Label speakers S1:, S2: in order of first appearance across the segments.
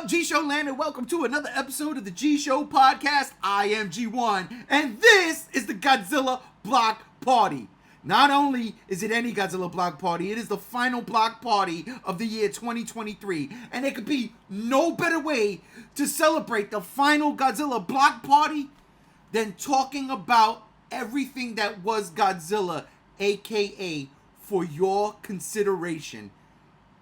S1: G-Show land, and welcome to another episode of the G-Show podcast. I am G1, and this is the Godzilla Block Party. Not only is it any Godzilla Block Party, it is the final block party of the year 2023, and there could be no better way to celebrate the final Godzilla Block Party than talking about everything that was Godzilla, aka For Your Consideration.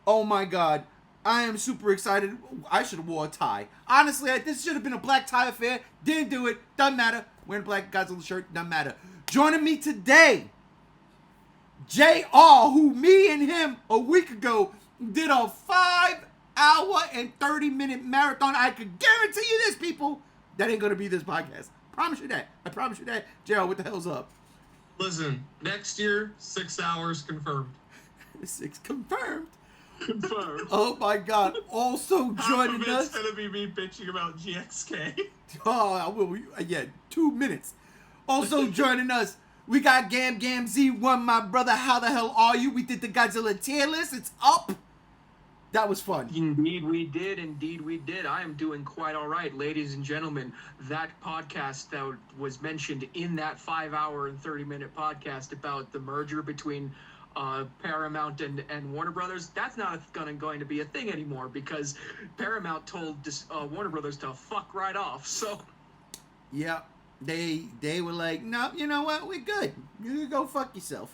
S1: Oh my god. I am super excited. I should have wore a tie. Honestly, this should have been a black tie affair. Didn't do it. Doesn't matter. Wearing a black Godzilla shirt. Doesn't matter. Joining me today, JR, who me and him a week ago did a 5-hour and 30-minute marathon. I could guarantee you this, people. That ain't going to be this podcast. Promise you that. I promise you that. JR, what the hell's up?
S2: Listen, next year, 6 hours confirmed.
S1: 6 confirmed.
S2: Confirmed.
S1: Oh my god. Also joining us.
S2: It's gonna be me bitching about GXK.
S1: Oh, I will. Yeah, 2 minutes. Also joining us, we got Gam Z1, my brother. How the hell are you? We did the Godzilla tier list. It's up. That was fun.
S3: Indeed we did. Indeed we did. I am doing quite all right, ladies and gentlemen. That podcast that was mentioned in that 5-hour and 30-minute podcast about the merger between Paramount and Warner Brothers, that's not going to be a thing anymore because Paramount told Warner Brothers to fuck right off. So
S1: yeah, they were like, no, you know what, we're good, you go fuck yourself.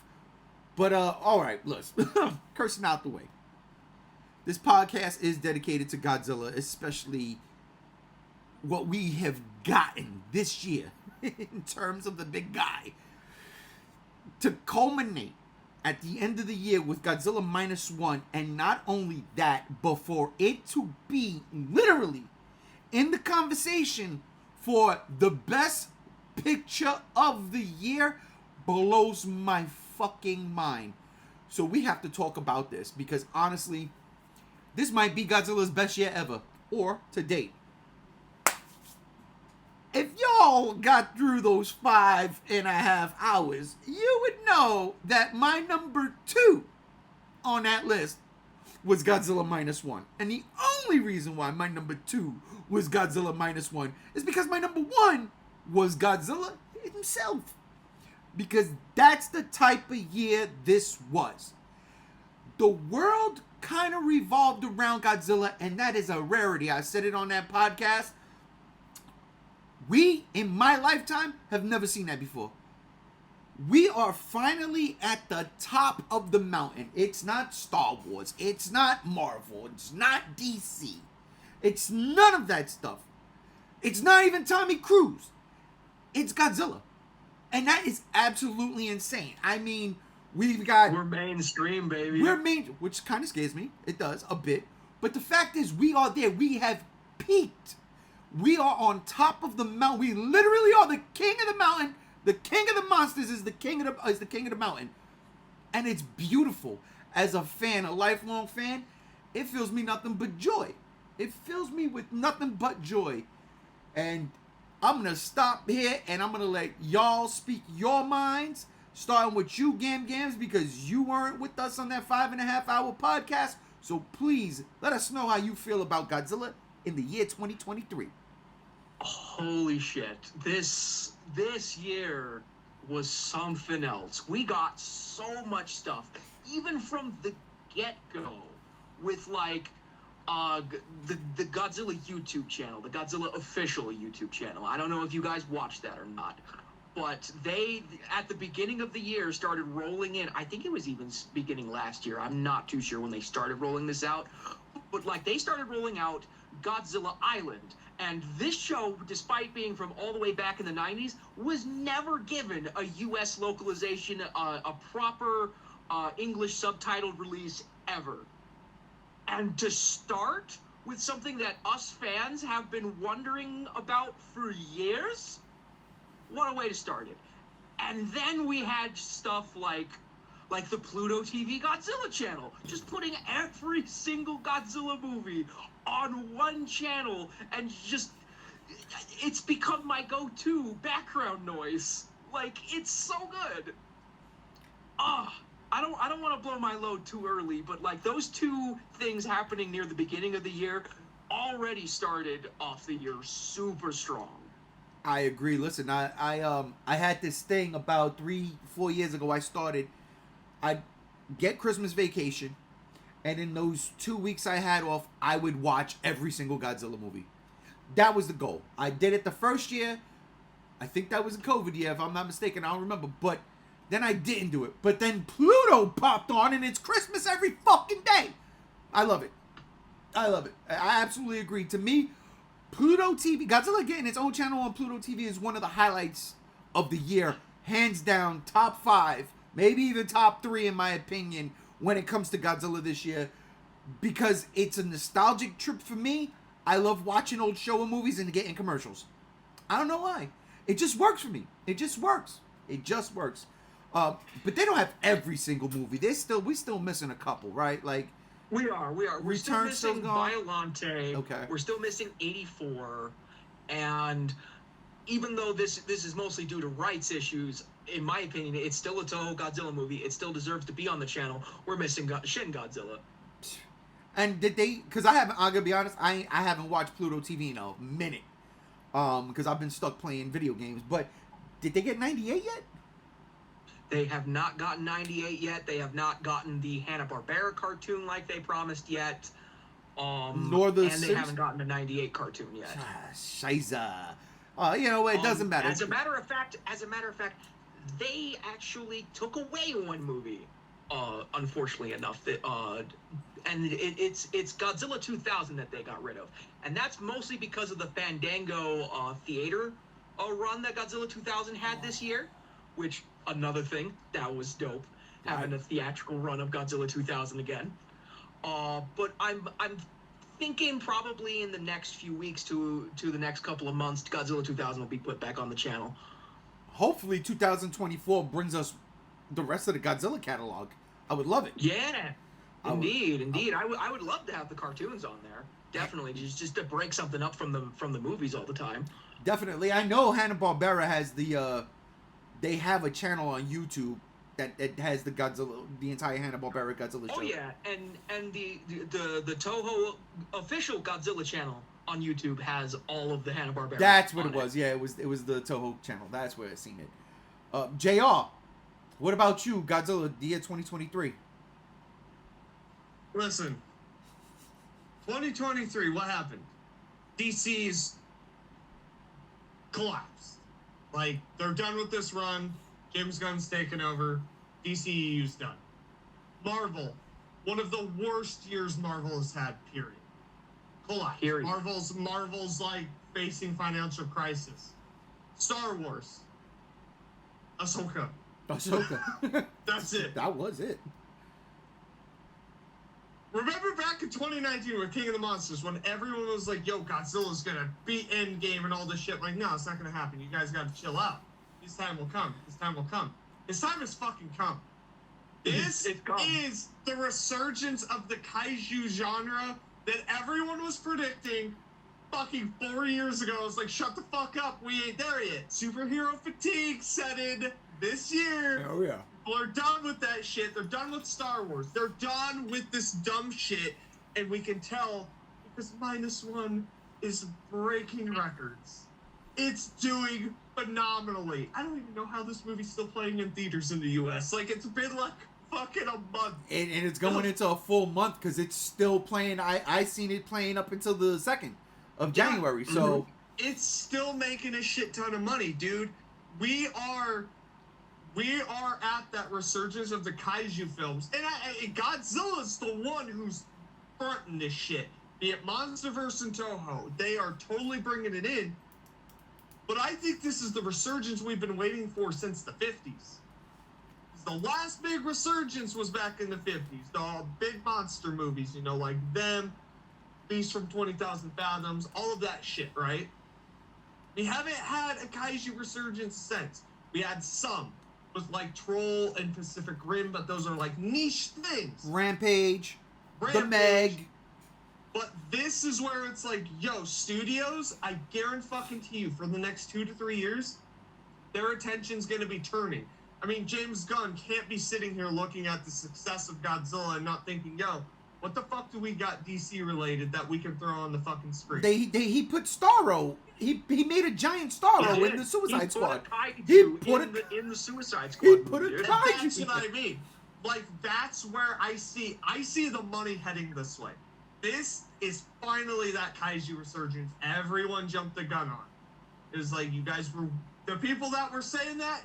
S1: But all right, listen. Cursing out the way, this podcast is dedicated to Godzilla, especially what we have gotten this year in terms of the big guy, to culminate at the end of the year with Godzilla Minus One, and not only that, but for it to be literally in the conversation for the best picture of the year blows my fucking mind. So we have to talk about this because honestly, this might be Godzilla's best year ever, or to date. If y'all got through those 5.5 hours, you would know that my number 2 on that list was Godzilla Minus One. And the only reason why my number 2 was Godzilla Minus One is because my number 1 was Godzilla himself. Because that's the type of year this was. The world kind of revolved around Godzilla, and that is a rarity. I said it on that podcast. We, in my lifetime, have never seen that before. We are finally at the top of the mountain. It's not Star Wars. It's not Marvel. It's not DC. It's none of that stuff. It's not even Tommy Cruise. It's Godzilla. And that is absolutely insane. I mean, we're
S3: mainstream, baby.
S1: Which kind of scares me. It does, a bit. But the fact is, we are there. We have peaked. We are on top of the mountain. We literally are the king of the mountain. The king of the monsters is the king of the mountain. And it's beautiful. As a fan, a lifelong fan, it fills me nothing but joy. It fills me with nothing but joy. And I'm going to stop here and I'm going to let y'all speak your minds. Starting with you, Gams, because you weren't with us on that 5.5-hour podcast. So please, let us know how you feel about Godzilla in the year 2023.
S3: Holy shit. This year was something else. We got so much stuff, even from the get-go, with like the Godzilla YouTube channel, the Godzilla official YouTube channel. I don't know if you guys watched that or not, but they, at the beginning of the year, started rolling in. I think it was even beginning last year. I'm not too sure when they started rolling this out, but like they started rolling out Godzilla Island. And this show, despite being from all the way back in the 90s, was never given a U.S. localization, a proper English subtitled release ever. And to start with something that us fans have been wondering about for years, what a way to start it. And then we had stuff like the Pluto TV Godzilla channel, just putting every single Godzilla movie on one channel, and just, it's become my go-to background noise. Like, it's so good. I don't want to blow my load too early, but like those two things happening near the beginning of the year already started off the year super strong.
S1: I agree. Listen, I had this thing about 3-4 years ago. I'd get Christmas vacation, and in those 2 weeks I had off, I would watch every single Godzilla movie. That was the goal. I did it the first year. I think that was a COVID year, if I'm not mistaken. I don't remember. But then I didn't do it. But then Pluto popped on, and it's Christmas every fucking day. I love it. I love it. I absolutely agree. To me, Pluto TV, Godzilla getting its own channel on Pluto TV is one of the highlights of the year. Hands down, top 5, maybe even top 3 in my opinion when it comes to Godzilla this year. Because it's a nostalgic trip for me. I love watching old Showa movies and getting commercials. I don't know why. It just works for me. It just works. It just works. But they don't have every single movie. We still missing a couple, right? Like,
S3: We are. We're still
S1: Return
S3: missing
S1: still gone?
S3: Violante.
S1: Okay.
S3: We're still missing 84. And even though this is mostly due to rights issues, in my opinion, it's still a Toho Godzilla movie. It still deserves to be on the channel. We're missing Shin Godzilla.
S1: and did they? Because I'm gonna be honest, I haven't watched Pluto TV in a minute. Because I've been stuck playing video games. But did they get 98 yet?
S3: They have not gotten 98 yet. They have not gotten the Hanna-Barbera cartoon like they promised yet.
S1: Nor the
S3: and they
S1: Simpsons?
S3: haven't gotten the 98 cartoon yet.
S1: Shiza. You know what? It doesn't matter.
S3: As a matter of fact, they actually took away one movie. Unfortunately enough, that and it's Godzilla 2000 that they got rid of, and that's mostly because of the Fandango theater run that Godzilla 2000 had this year, which another thing that was dope, having a theatrical run of Godzilla 2000 again. But I'm thinking probably in the next few weeks to the next couple of months, Godzilla 2000 will be put back on the channel.
S1: Hopefully 2024 brings us the rest of the Godzilla catalog. I would love it.
S3: Yeah, indeed. I would love to have the cartoons on there. Definitely, just to break something up from the movies all the time.
S1: Definitely. I know Hanna-Barbera has they have a channel on YouTube that has the Godzilla, the entire Hanna-Barbera Godzilla show.
S3: Oh yeah, and the Toho official Godzilla channel on YouTube has all of the Hanna-Barbera.
S1: That's what it was. Yeah, it was the Toho channel. That's where I seen it. JR, what about you, Godzilla the year 2023?
S2: Listen, 2023, what happened? DC's collapsed. Like, they're done with this run. James Gunn's taken over. DCEU's done. Marvel, one of the worst years Marvel has had, period. Collapse.
S3: Period.
S2: Marvel's like facing financial crisis. Star Wars. Ahsoka. That's it.
S1: That was it.
S2: Remember back in 2019 with King of the Monsters when everyone was like, yo, Godzilla's gonna beat Endgame and all this shit. Like, no, it's not gonna happen. You guys gotta chill out. This time will come. This time will come. This time has fucking come. This is the resurgence of the kaiju genre that everyone was predicting fucking 4 years ago. It's like, shut the fuck up. We ain't there yet. Superhero fatigue set in this year.
S1: Oh, yeah.
S2: People are done with that shit. They're done with Star Wars. They're done with this dumb shit. And we can tell because Minus One is breaking records. It's doing phenomenally. I don't even know how this movie's still playing in theaters in the U.S. Like, it's been like fucking a month.
S1: And it's going into a full month because it's still playing. I seen it playing up until the 2nd of January. So
S2: it's still making a shit ton of money, dude. We are at that resurgence of the kaiju films, and Godzilla's the one who's fronting this shit. Be it MonsterVerse and Toho, they are totally bringing it in. But I think this is the resurgence we've been waiting for since the 50s. The last big resurgence was back in the 50s. The big monster movies, you know, like them, Beast from 20,000 Fathoms, all of that shit, right? We haven't had a kaiju resurgence since. We had some with like Troll and Pacific Rim, but those are like niche things.
S1: Rampage, The Meg.
S2: But this is where it's like, yo, studios, I guarantee you, for the next 2 to 3 years, their attention's gonna be turning. I mean, James Gunn can't be sitting here looking at the success of Godzilla and not thinking, yo, What the fuck do we got DC related that we can throw on the fucking screen?
S1: He put Starro. He made a giant Starro in the Suicide Squad.
S3: He put in the Suicide Squad.
S1: He put a
S3: dude.
S1: kaiju.
S2: That's what I mean. Like, that's where I see the money heading this way. This is finally that kaiju resurgence everyone jumped the gun on. It was like, you guys were, the people that were saying that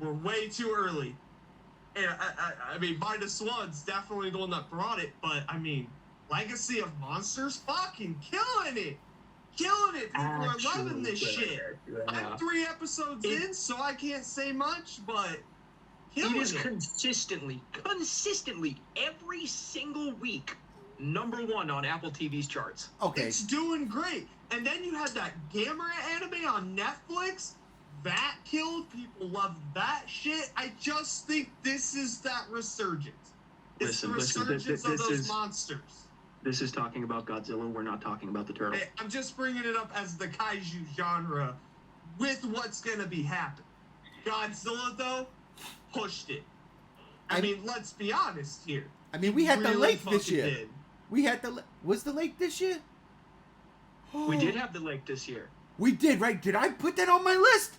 S2: were way too early. And I mean, Minus One's definitely the one that brought it, but I mean, Legacy of Monsters, fucking killing it. Killing it. People are loving this shit.
S3: Yeah.
S2: I'm 3 episodes in, so I can't say much, but
S3: it is consistently, every single week, #1 on Apple TV's charts.
S1: Okay.
S2: It's doing great. And then you had that Gamera anime on Netflix. That killed. People loved that shit. I just think this is that resurgence. It's the resurgence of those monsters.
S3: This is talking about Godzilla. We're not talking about the turtle.
S2: Hey, I'm just bringing it up as the kaiju genre with what's going to be happening. Godzilla, though, pushed it. I mean, let's be honest here.
S1: I mean, we had the lake this
S2: fucking
S1: year.
S2: did.
S1: We had was the lake this year?
S3: We did have the lake this year.
S1: We did, right? Did I put that on my list?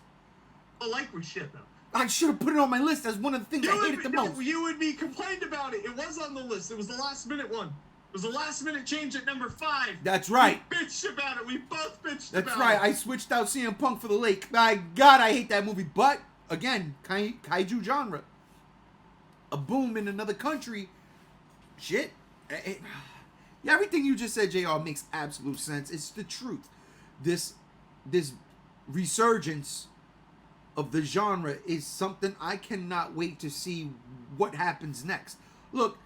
S2: The lake was shit, though.
S1: I should have put it on my list as one of the things I hated the most.
S2: You and me complained about it. It was on the list. It was the last minute one. It was the last minute change at number 5.
S1: That's right.
S2: We bitched about it. We both bitched
S1: That's
S2: about
S1: right.
S2: it.
S1: I switched out CM Punk for the lake. My God, I hate that movie. But again, kaiju genre, a boom in another country. Shit. Yeah, everything you just said, JR, makes absolute sense. It's the truth. This resurgence of the genre is something I cannot wait to see what happens next. Look,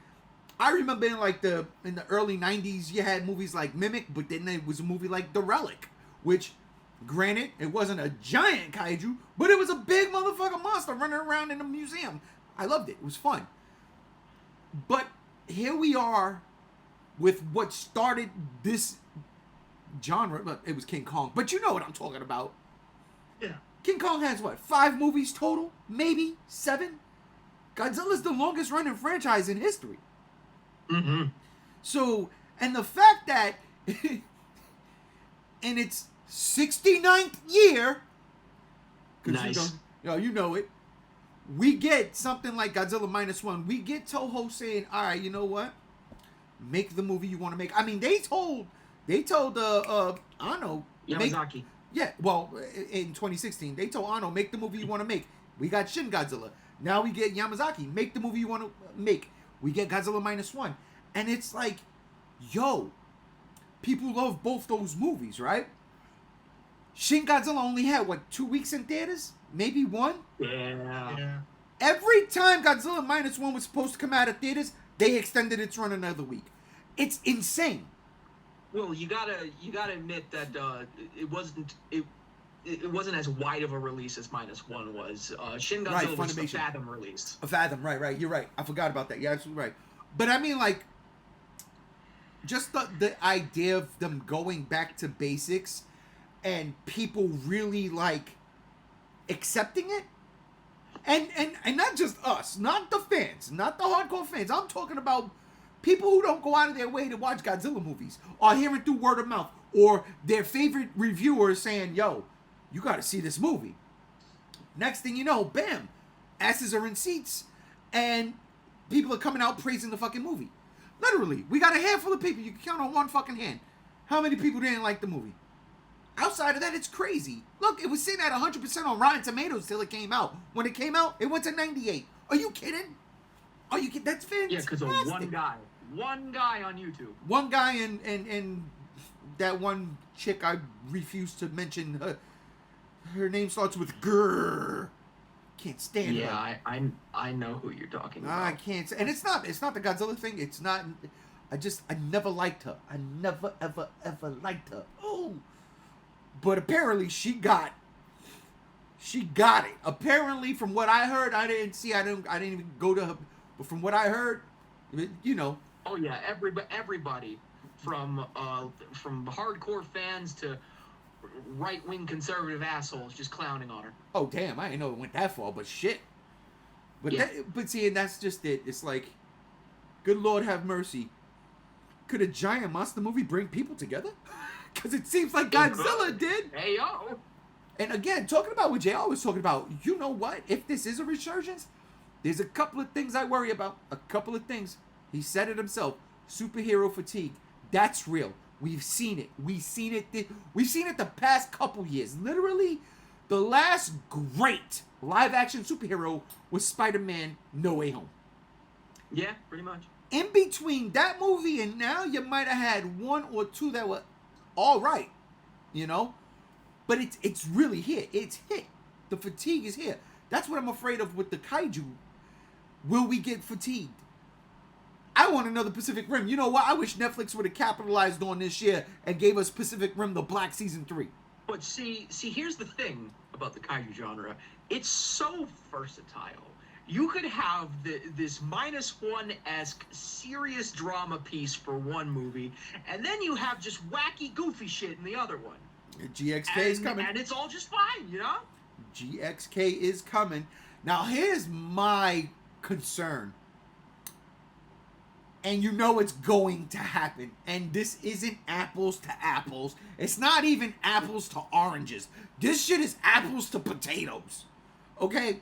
S1: I remember in the early 90s, you had movies like Mimic, but then there was a movie like The Relic, which, granted, it wasn't a giant kaiju, but it was a big motherfucking monster running around in a museum. I loved it. It was fun. But here we are with what started this genre. Look, it was King Kong, but you know what I'm talking about.
S2: Yeah.
S1: King Kong has what, 5 movies total? Maybe 7? Godzilla's the longest running franchise in history.
S3: Mm-hmm.
S1: So, and the fact that in its 69th year,
S3: nice.
S1: You know it, we get something like Godzilla Minus One. We get Toho saying, all right, you know what? Make the movie you want to make. I mean, they told Anno,
S3: Yamazaki.
S1: Yeah, well, in 2016, they told Anno, make the movie you want to make. We got Shin Godzilla. Now we get Yamazaki, make the movie you want to make. We get Godzilla Minus One. And it's like, yo, people love both those movies, right? Shin Godzilla only had, 2 weeks in theaters? Maybe 1?
S3: Yeah.
S1: Every time Godzilla Minus One was supposed to come out of theaters, they extended its run another week. It's insane.
S3: Well, you gotta admit that it wasn't as wide of a release as Minus One was. Shin Godzilla was a Fathom release.
S1: A Fathom, right. You're right. I forgot about that. You're absolutely right. But I mean, like, just the idea of them going back to basics and people really, like, accepting it. And not just us, not the fans, not the hardcore fans. I'm talking about people who don't go out of their way to watch Godzilla movies or hearing through word of mouth or their favorite reviewers saying, yo, you got to see this movie. Next thing you know, bam, asses are in seats and people are coming out praising the fucking movie. Literally, we got a handful of people. You can count on one fucking hand. How many people didn't like the movie? Outside of that, it's crazy. Look, it was sitting at 100% on Rotten Tomatoes till it came out. When it came out, it went to 98. Are you kidding? Are you kidding? That's fantastic.
S3: Yeah, because of one guy on YouTube.
S1: One guy and that one chick I refuse to mention. Her name starts with grrr. Can't stand her.
S3: Yeah, I know who you're talking about.
S1: I can't. And it's not the Godzilla thing. It's not. I never liked her. I never ever liked her. Oh. But apparently she got it. Apparently, from what I heard, I didn't even go to her. But from what I heard, you know.
S3: Oh yeah, everybody from hardcore fans to right-wing conservative assholes just clowning on her.
S1: Oh damn, I didn't know it went that far, but shit. But
S3: yeah.
S1: but see, and that's just it. It's like, good Lord have mercy. Could a giant monster movie bring people together? Because it seems like Godzilla did.
S3: Hey, yo.
S1: And again, talking about what JR was talking about, you know what? If this is a resurgence, there's a couple of things I worry about. A couple of things. He said it himself. Superhero fatigue. That's real. We've seen it. We've seen it the past couple years. Literally, the last great live-action superhero was Spider-Man No Way Home.
S3: Yeah, pretty much.
S1: In between that movie and now, you might have had one or two that were all right, you know? But it's really here. It's hit. The fatigue is here. That's what I'm afraid of with the kaiju. Will we get fatigued? I want another Pacific Rim. You know what? I wish Netflix would have capitalized on this year and gave us Pacific Rim The Black Season 3.
S3: But see, here's the thing about the kaiju genre. It's so versatile. You could have this minus one-esque serious drama piece for one movie, and then you have just wacky, goofy shit in the other one.
S1: GXK is coming.
S3: And it's all just fine, you know?
S1: GXK is coming. Now, here's my concern. And you know it's going to happen. And this isn't apples to apples. It's not even apples to oranges. This shit is apples to potatoes. Okay?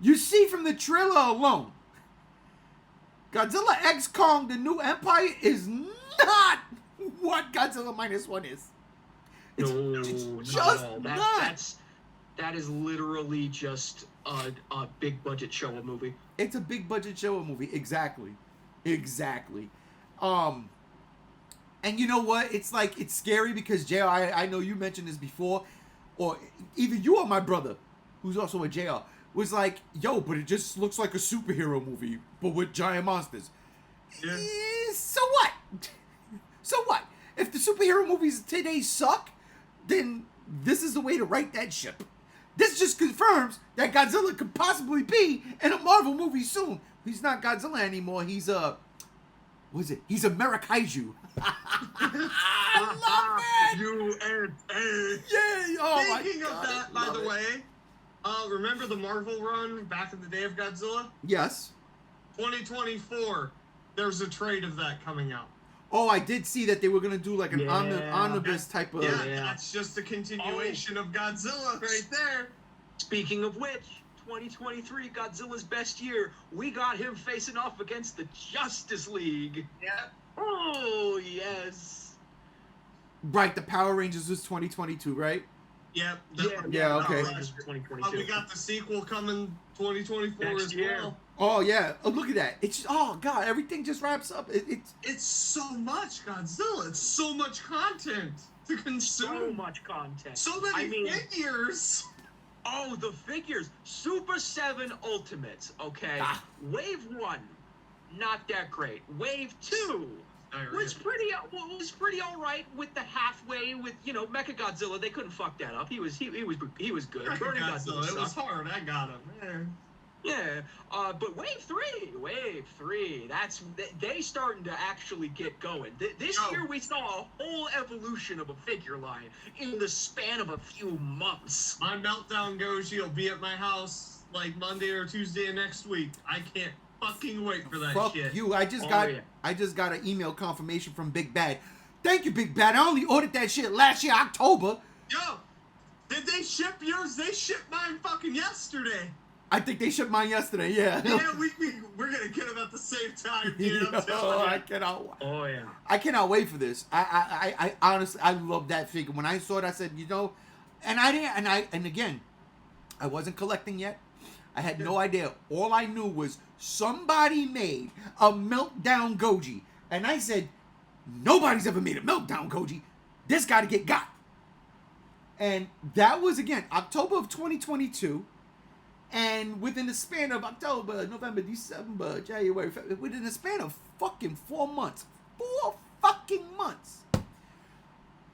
S1: You see from the trailer alone, Godzilla X Kong, the New Empire, is not what Godzilla Minus One is. It's just not.
S3: That is literally just a big budget Showa movie.
S1: It's a big budget Showa movie. Exactly. And you know what? It's like, it's scary because JR, I know you mentioned this before, or either you or my brother, who's also a JR, was like, yo, but it just looks like a superhero movie, but with giant monsters.
S2: Yeah.
S1: So what? So what? If the superhero movies today suck, then this is the way to right that ship. This just confirms that Godzilla could possibly be in a Marvel movie soon. He's not Godzilla anymore. He's He's a Merikaiju. I love it.
S2: USA.
S1: Yeah. Oh
S2: Speaking
S1: my God,
S2: of that, by the way, remember the Marvel run back in the day of Godzilla?
S1: Yes.
S2: 2024. There's a trade of that coming out.
S1: Oh, I did see that they were gonna do like an omnibus type of.
S2: Yeah, that's just a continuation of Godzilla right there.
S3: Speaking of which, 2023, Godzilla's best year. We got him facing off against the Justice League.
S2: Yeah.
S3: Oh, yes.
S1: Right, the Power Rangers was 2022, right?
S2: Yep.
S1: Yeah, okay.
S3: 2022.
S2: We got the sequel coming 2024
S3: Next
S2: as
S3: year.
S2: well.
S1: Oh yeah. Oh, look at that. It's oh God, everything just wraps up.
S2: It's so much Godzilla. It's so much content to consume.
S3: So much content.
S2: So many figures.
S3: Oh, the figures. Super 7 Ultimates, okay? Wave 1, not that great. Wave 2 was pretty all right with the halfway with, you know, Mechagodzilla. They couldn't fuck that up. He was good. Burning Godzilla.
S2: It was hard. I got him. Man.
S3: Yeah, but Wave 3, they starting to actually get going. This year we saw a whole evolution of a figure line in the span of a few months.
S2: My Meltdown Goji will be at my house like Monday or Tuesday of next week. I can't fucking wait for that shit.
S1: Fuck you. I just got an email confirmation from Big Bad. Thank you, Big Bad. I only ordered that shit last year, October.
S2: Yo, did they ship yours? They shipped mine fucking yesterday.
S1: I think they shipped mine yesterday, yeah.
S2: Yeah, we're gonna get them at the same time, dude. I'm telling you.
S1: I cannot.
S3: Oh yeah.
S1: I cannot wait for this. I honestly, I love that figure. When I saw it, I said, you know, and again, I wasn't collecting yet. I had no idea. All I knew was somebody made a Meltdown Goji, and I said, nobody's ever made a Meltdown Goji. This got to get got. And that was again October of 2022. And within the span of October, November, December, January, February, within the span of fucking 4 months. 4 fucking months.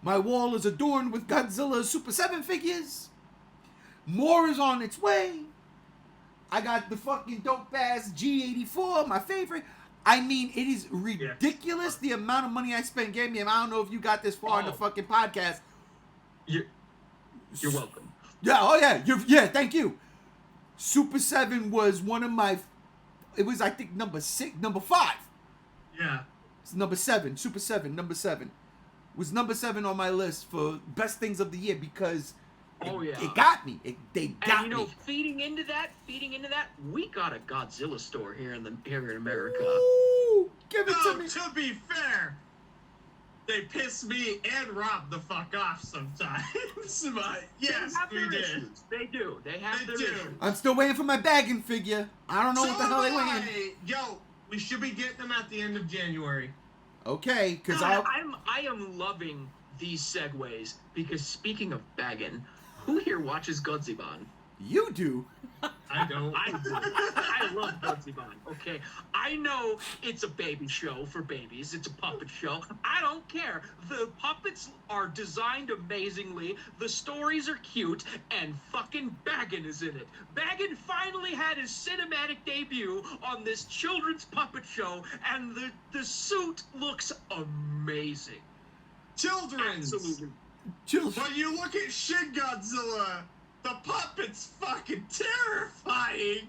S1: My wall is adorned with Godzilla Super 7 figures. More is on its way. I got the fucking dope-ass G84, my favorite. I mean, it is ridiculous the amount of money I spent getting me. And I don't know if you got this far in the fucking podcast.
S3: You're welcome.
S1: Yeah, oh yeah. Thank you. Super 7 was one of my, it was I think number 5.
S2: Yeah.
S1: It's number 7, Super 7, number 7. Was number 7 on my list for best things of the year because it got me. They got
S3: and, you know,
S1: me.
S3: feeding into that, we got a Godzilla store here in America.
S1: Ooh, give it to me.
S2: To be fair, they piss me and Rob the fuck off sometimes. But yes, we did.
S3: Issues. They do. They have their issues.
S1: I'm still waiting for my bagging figure. I don't know what the hell they waiting.
S2: Yo, we should be getting them at the end of January.
S1: Okay, because
S3: I am loving these segues because speaking of bagging, who here watches Godzilla?
S1: You do.
S2: I don't.
S3: I do. I love Godzilla. Okay, I know it's a baby show for babies. It's a puppet show. I don't care. The puppets are designed amazingly. The stories are cute, and fucking Baggin is in it. Baggin finally had his cinematic debut on this children's puppet show, and the suit looks amazing.
S2: Children's.
S3: Absolutely.
S2: But you look at Shin Godzilla. The puppet's fucking terrifying.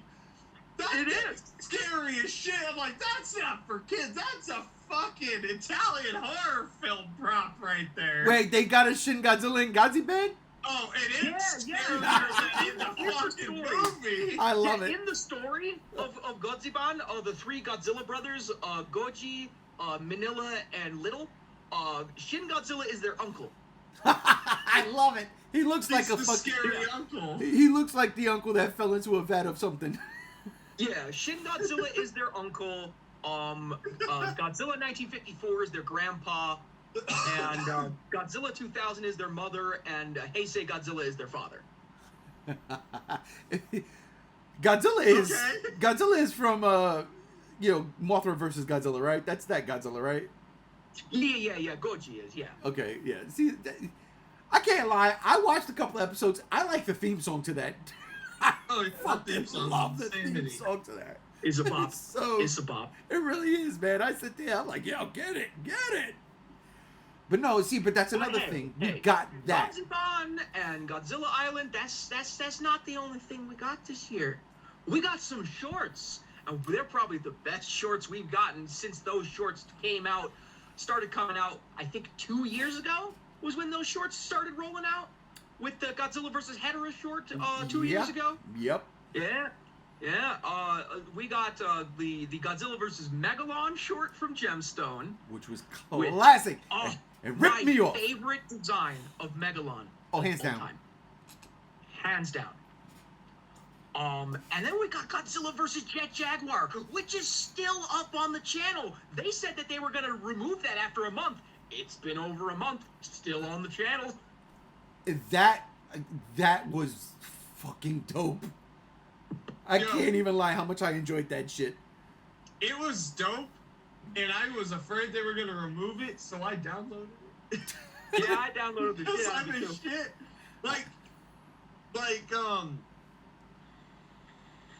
S3: It is
S2: scary as shit. I'm like, that's not for kids. That's a fucking Italian horror film prop right there.
S1: Wait, they got a Shin Godzilla and Godzilla band?
S2: Oh, and it's scarier than in the fucking movie.
S1: I love it.
S3: In the story of Godzilla, the 3 Godzilla brothers, Goji, Manila, and Little, Shin Godzilla is their uncle.
S1: I love it. He looks like a fucking
S2: scary uncle.
S1: He looks like the uncle that fell into a vat of something.
S3: Yeah, Shin Godzilla is their uncle. Godzilla 1954 is their grandpa, and Godzilla 2000 is their mother, and Heisei Godzilla is their father.
S1: Godzilla is from Mothra versus Godzilla, right? That's that Godzilla, right?
S3: Yeah. Goji is, yeah.
S1: Okay, yeah. See, I can't lie. I watched a couple episodes. I like the theme song to that.
S2: Oh,
S1: fucking love the theme song to that.
S3: It's a bop. It's a bop.
S1: It really is, man. I sit there, I'm like, yo, get it. But no, see, but that's another thing. We got that.
S3: Godzilla and Godzilla Island. That's not the only thing we got this year. We got some shorts, and they're probably the best shorts we've gotten since those shorts started coming out. I think 2 years ago was when those shorts started rolling out with the Godzilla vs. Hedorah short 2 years ago.
S1: Yep.
S3: Yeah. We got the Godzilla vs. Megalon short from Gemstone,
S1: which was classic. It ripped me off.
S3: My favorite design of Megalon.
S1: Oh, hands down.
S3: Time. Hands down. And then we got Godzilla vs. Jet Jaguar, which is still up on the channel. They said that they were going to remove that after a month. It's been over a month, still on the channel.
S1: That was fucking dope. I can't even lie how much I enjoyed that shit.
S2: It was dope, and I was afraid they were going to remove it, so I downloaded it.
S3: Yeah, I downloaded the shit out of it too.
S2: Shit. Like,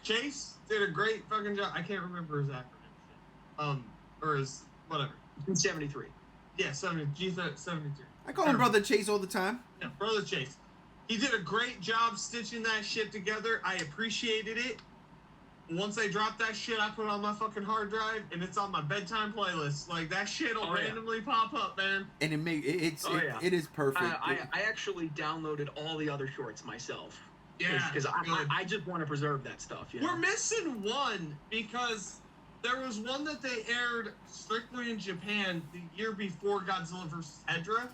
S2: Chase did a great fucking job. I can't remember his acronym. Or his whatever.
S3: 73.
S2: Yeah, G73.
S1: I call him Brother Chase all the time.
S2: Yeah, Brother Chase. He did a great job stitching that shit together. I appreciated it. Once I dropped that shit, I put it on my fucking hard drive, and it's on my bedtime playlist. Like, that shit'll randomly pop up, man.
S1: And it is perfect.
S3: I actually downloaded all the other shorts myself.
S2: Yeah,
S3: because I just want to preserve that stuff. You know?
S2: We're missing one because there was one that they aired strictly in Japan the year before Godzilla vs. Hedorah.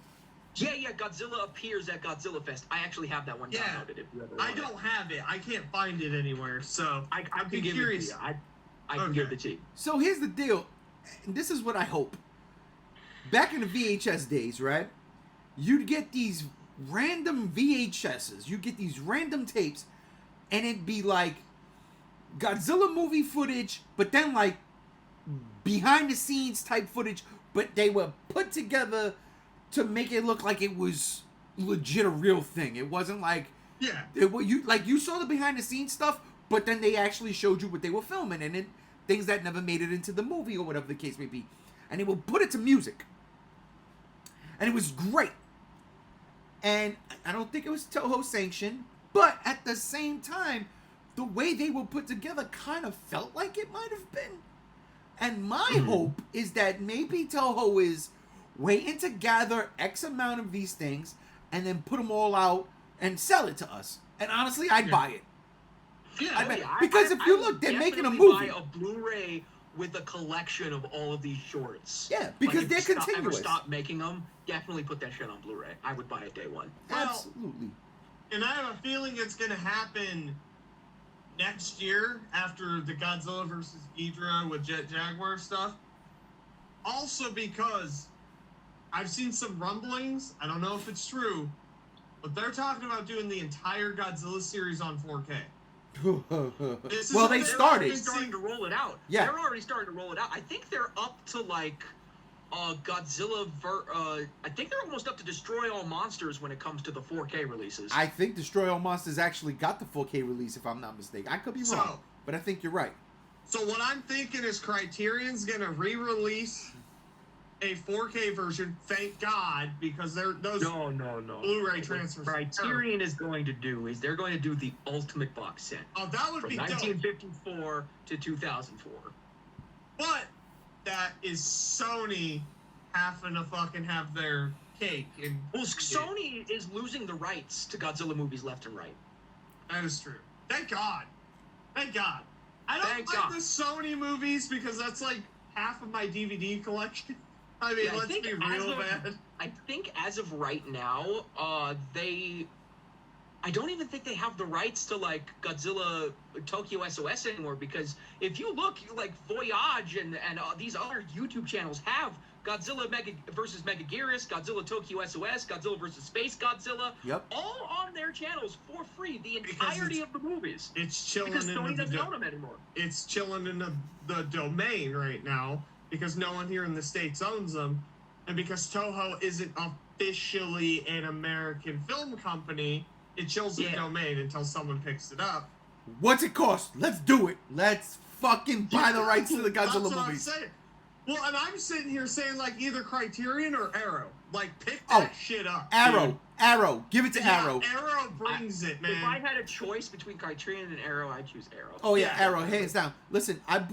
S3: Yeah, Godzilla appears at Godzilla Fest. I actually have that one downloaded. If you ever want
S2: don't have it. I can't find it anywhere, so
S3: I can give
S2: curious.
S3: it to you. I can give it to you.
S1: So here's the deal. And this is what I hope. Back in the VHS days, right? You'd get these random VHSs. You get these random tapes, and it'd be like Godzilla movie footage, but then like behind the scenes type footage, but they were put together to make it look like it was legit a real thing. It wasn't like you saw the behind the scenes stuff, but then they actually showed you what they were filming and things that never made it into the movie or whatever the case may be, and they will put it to music, and it was great. And I don't think it was Toho sanctioned, but at the same time, the way they were put together kind of felt like it might have been. And my hope is that maybe Toho is waiting to gather X amount of these things and then put them all out and sell it to us. And honestly, I'd buy it.
S3: Yeah,
S1: because if you look, they're making a movie.
S3: Buy a Blu-ray with a collection of all of these shorts.
S1: Yeah, because
S3: like,
S1: they're
S3: if
S1: continuous.
S3: Ever stop making them? Definitely put that shit on Blu-ray. I would buy it day one.
S1: Absolutely.
S2: And I have a feeling it's going to happen next year after the Godzilla versus Ghidorah with Jet Jaguar stuff. Also because I've seen some rumblings. I don't know if it's true, but they're talking about doing the entire Godzilla series on 4K.
S1: Well, they started.
S3: They're starting to roll it out.
S1: Yeah.
S3: They're already starting to roll it out. I think they're up to like Godzilla. I think they're almost up to Destroy All Monsters when it comes to the 4K releases.
S1: I think Destroy All Monsters actually got the 4K release, if I'm not mistaken. I could be wrong, but I think you're right.
S2: So what I'm thinking is Criterion's gonna re-release a 4K version. Thank God, because those
S3: no.
S2: Blu-ray transfers.
S3: Criterion is going to do is they're going to do the ultimate box set.
S2: Oh, that would
S3: from
S2: be
S3: 1954 to 2004.
S2: But that is Sony having to fucking have their cake. And
S3: well, Sony is losing the rights to Godzilla movies left and right.
S2: That is true. Thank God. Thank God. I don't
S3: Thank
S2: like
S3: God.
S2: the Sony movies because that's like half of my DVD collection. I mean,
S3: Yeah,
S2: let's be real bad.
S3: I think as of right now, I don't even think they have the rights to like Godzilla Tokyo SOS anymore, because if you look, like Voyage and these other YouTube channels have Godzilla versus Megaguirus, Godzilla Tokyo SOS, Godzilla versus Space Godzilla, all on their channels for free, the entirety of the movies.
S2: It's chilling
S3: because Sony doesn't own them anymore.
S2: It's chilling in the domain right now because no one here in the States owns them, and because Toho isn't officially an American film company, it chills the domain until someone picks it up.
S1: What's it cost? Let's do it. Let's fucking buy the rights to the Godzilla movies.
S2: I'm saying. Well, and I'm sitting here saying like either Criterion or Arrow. Like pick that shit up.
S1: Arrow. Give it to Arrow.
S2: Arrow brings it, man.
S3: If I had a choice between Criterion and Arrow, I'd choose Arrow.
S1: Oh yeah, Arrow, hands down. Listen, I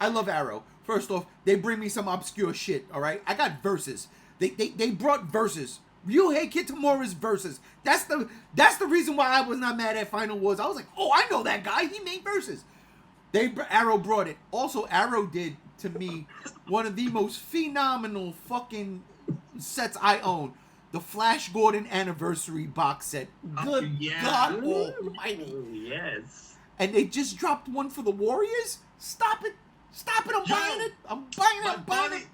S1: love Arrow. First off, they bring me some obscure shit, all right? I got verses. They brought verses. Ryuhei Kitamura's verses. That's the reason why I was not mad at Final Wars. I was like, oh, I know that guy. He made verses. Arrow brought it. Also, Arrow did, to me, one of the most phenomenal fucking sets I own. The Flash Gordon Anniversary box set. Good God almighty.
S3: Yes.
S1: And they just dropped one for the Warriors? Stop it. I'm buying it. I'm buying it.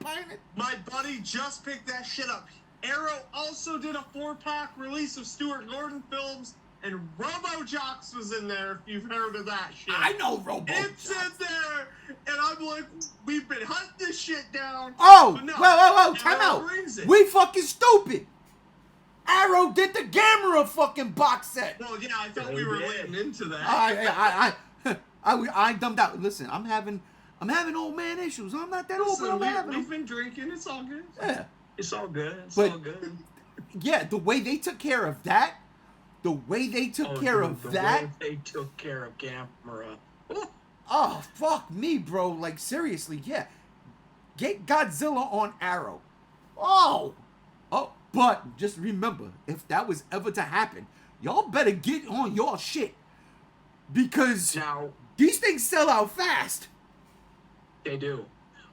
S2: My buddy just picked that shit up. Arrow also did a 4-pack release of Stuart Gordon films, and RoboJocks was in there, if you've heard of that shit.
S1: I know RoboJocks.
S2: It's in there, and I'm like, we've been hunting this shit down.
S1: Oh,
S2: no,
S1: whoa, time out. We fucking stupid. Arrow did the Gamera fucking box set.
S2: Well, yeah, I thought we were leading into that.
S1: I dumbed out. Listen, I'm having old man issues. I'm not that old, but I'm having them.
S2: We've been drinking. It's all good.
S1: Yeah.
S3: It's all good. It's all good.
S1: Yeah, the way they took care of that, the way they took care of
S3: Gamera.
S1: Oh, fuck me, bro. Like, seriously, yeah. Get Godzilla on Arrow. Oh, but just remember, if that was ever to happen, y'all better get on your shit. Because
S3: now,
S1: these things sell out fast.
S3: They do.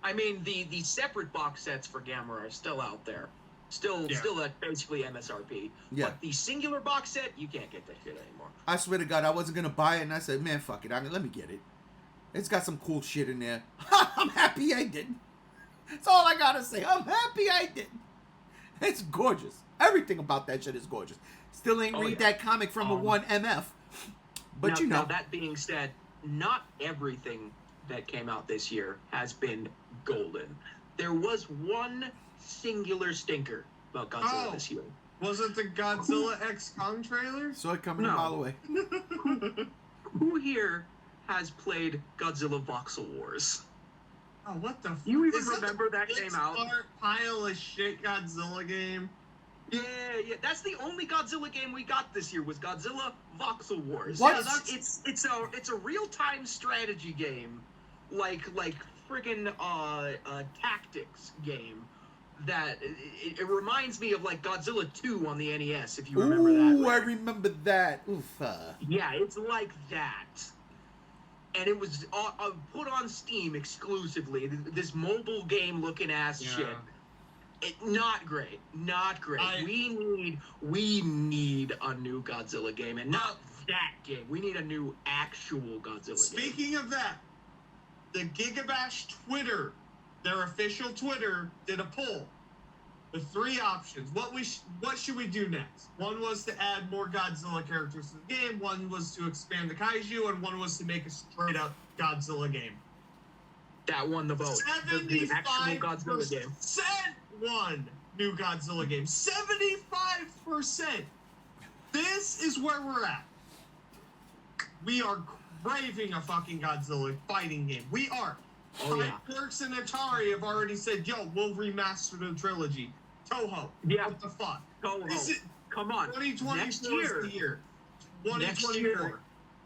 S3: I mean, the separate box sets for Gamera are still out there. Still at basically MSRP.
S1: Yeah.
S3: But the singular box set, you can't get that shit anymore.
S1: I swear to God, I wasn't going to buy it, and I said, man, fuck it. Let me get it. It's got some cool shit in there. I'm happy I didn't. That's all I got to say. I'm happy I didn't. It's gorgeous. Everything about that shit is gorgeous. Still ain't read that comic from a 1MF. But
S3: now, now, that being said, not everything that came out this year has been golden. There was one singular stinker about Godzilla this year.
S2: Was it the Godzilla X Kong trailer?
S1: Saw it coming a mile away.
S3: Who here has played Godzilla Voxel Wars?
S2: Oh, what the?
S3: You even remember that came out?
S2: Pile of shit Godzilla game.
S3: Yeah. That's the only Godzilla game we got this year was Godzilla Voxel Wars.
S1: What?
S3: Yeah, it's a real-time strategy game, like friggin' tactics game that it reminds me of like Godzilla 2 on the NES, if you remember that.
S1: Ooh, I remember that. Oof.
S3: Yeah, it's like that. And it was put on Steam exclusively. This mobile game looking ass shit. Not great. Not great. We need a new Godzilla game, and not that game. We need a new actual Godzilla game.
S2: Speaking of that, the Gigabash Twitter, their official Twitter, did a poll with 3 options. What should we do next? One was to add more Godzilla characters to the game, one was to expand the kaiju, and one was to make a straight up Godzilla game.
S3: That won the vote. The actual Godzilla game.
S2: Won new Godzilla game. 75%. This is where we're at. We are craving a fucking Godzilla fighting game. We are. Clerks and Atari have already said, yo, we'll remaster the trilogy. Toho.
S3: Yeah.
S2: What the fuck?
S3: Toho. Come on.
S2: 2024
S3: next
S2: year. Is the year. 2024.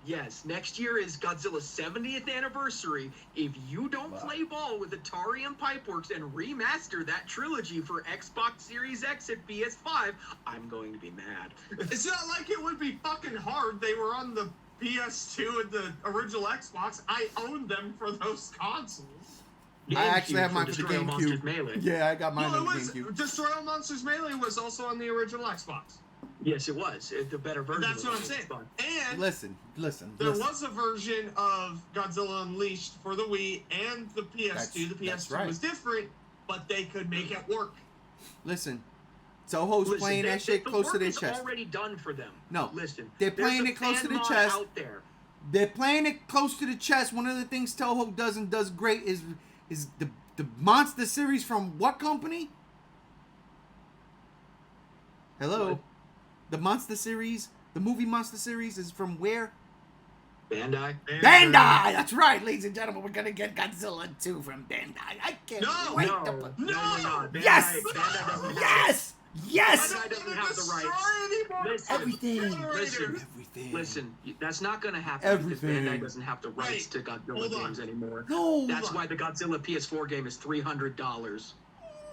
S3: Yes, next year is Godzilla's 70th anniversary. If you don't play ball with Atari and Pipeworks and remaster that trilogy for Xbox Series X and PS5, I'm going to be mad.
S2: It's not like it would be fucking hard. They were on the PS2 and the original Xbox. I owned them for those consoles.
S1: I actually have mine for the GameCube.
S3: Melee.
S1: Yeah, I got mine on the GameCube.
S2: Destroy All Monsters Melee was also on the original Xbox.
S3: Yes, it was. The better version.
S2: That's what I'm saying. And
S1: listen.
S2: There was a version of Godzilla Unleashed for the Wii and the PS2. The PS2 was different, but they could make it work.
S1: Listen, Toho's playing that shit close to their chest.
S3: It's already done for them.
S1: No,
S3: listen,
S1: they're playing it close to the chest.
S3: Out there.
S1: They're playing it close to the chest. One of the things Toho does and does great is the monster series from what company? Hello.
S3: What?
S1: The monster series, the movie monster series is from where?
S3: Bandai.
S1: Bandai! That's right, ladies and gentlemen. We're gonna get Godzilla 2 from Bandai. I can't wait to...
S3: No!
S1: Yes!
S3: Bandai doesn't
S1: Yes! Yes!
S3: Bandai doesn't have the rights. Listen, that's not gonna happen because Bandai doesn't have the rights to Godzilla games anymore.
S1: No!
S3: That's why the Godzilla PS4 game is $300.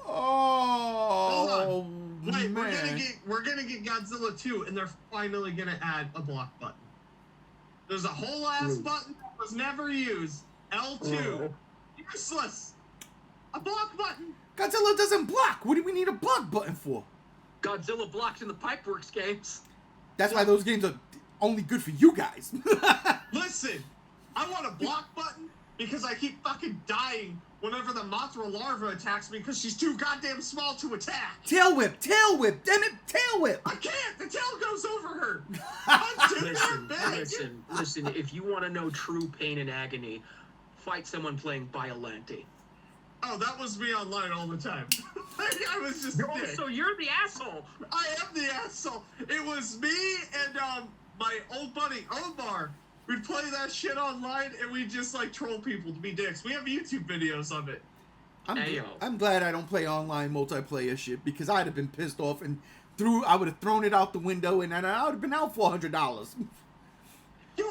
S1: Oh,
S2: wait,
S1: man.
S2: we're gonna get Godzilla 2, and they're finally gonna add a block button. There's a whole ass button that was never used. L2. Useless. A block button.
S1: Godzilla doesn't block. What do we need a block button for?
S3: Godzilla blocked in the Pipeworks games.
S1: That's why those games are only good for you guys.
S2: Listen, I want a block button because I keep fucking dying whenever the Mothra larva attacks me because she's too goddamn small to attack.
S1: Tail whip, damn it, tail whip.
S2: I can't, the tail goes over her.
S3: Listen, if you want to know true pain and agony, fight someone playing Biollante.
S2: Oh, that was me online all the time. I was just
S3: so you're the asshole.
S2: I am the asshole. It was me and my old buddy Omar. We'd play that shit online, and we'd just, like, troll people to be dicks. We have YouTube videos of it.
S1: I'm glad I don't play online multiplayer shit, because I'd have been pissed off, and I would have thrown it out the window, and I would have been out $400.
S2: Yo,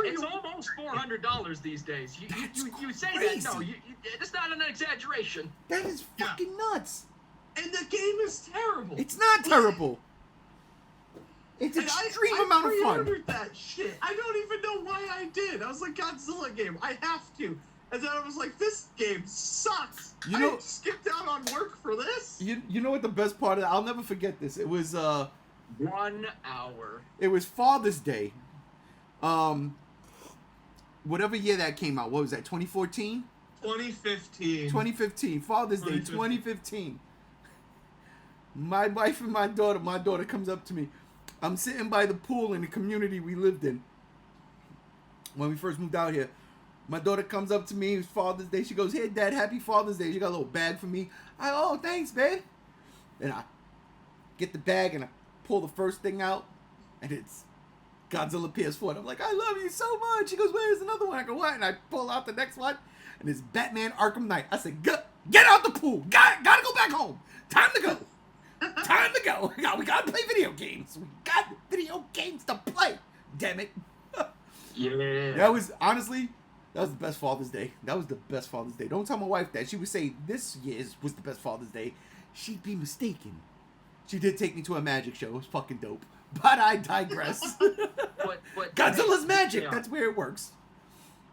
S3: it's almost $400 these days. You say
S1: crazy.
S3: That, no, it's not an exaggeration.
S1: That is fucking nuts.
S2: And the game is terrible.
S1: It's not terrible. It's an extreme amount of fun.
S2: I pre-ordered that shit. I don't even know why I did. I was like, Godzilla game. I have to. And then I was like, this game sucks. I skipped out on work for this.
S1: You know what the best part of I'll never forget this. It was
S3: 1 hour.
S1: It was Father's Day. Whatever year that came out. What was that? 2014?
S2: 2015.
S1: 2015. Father's Day 2015. My wife and my daughter comes up to me. I'm sitting by the pool in the community we lived in when we first moved out here. My daughter comes up to me. It was Father's Day. She goes, "Hey, Dad, happy Father's Day." She got a little bag for me. Oh, thanks, babe. And I get the bag and I pull the first thing out, and it's Godzilla PS4. And I'm like, "I love you so much." She goes, "Where's another one?" I go, "What?" And I pull out the next one, and it's Batman Arkham Knight. I said, "Get out the pool. Gotta go back home. Time to go. Time to go. We gotta play video games. We got video games to play. Damn it."
S3: Yeah.
S1: That was honestly That was the best Father's Day. That was the best Father's Day. Don't tell my wife that. She would say this year's was the best Father's Day. She'd be mistaken. She did take me to a magic show. It was fucking dope. But I digress.
S3: But
S1: Godzilla's magic.
S3: JR.
S1: That's where it works.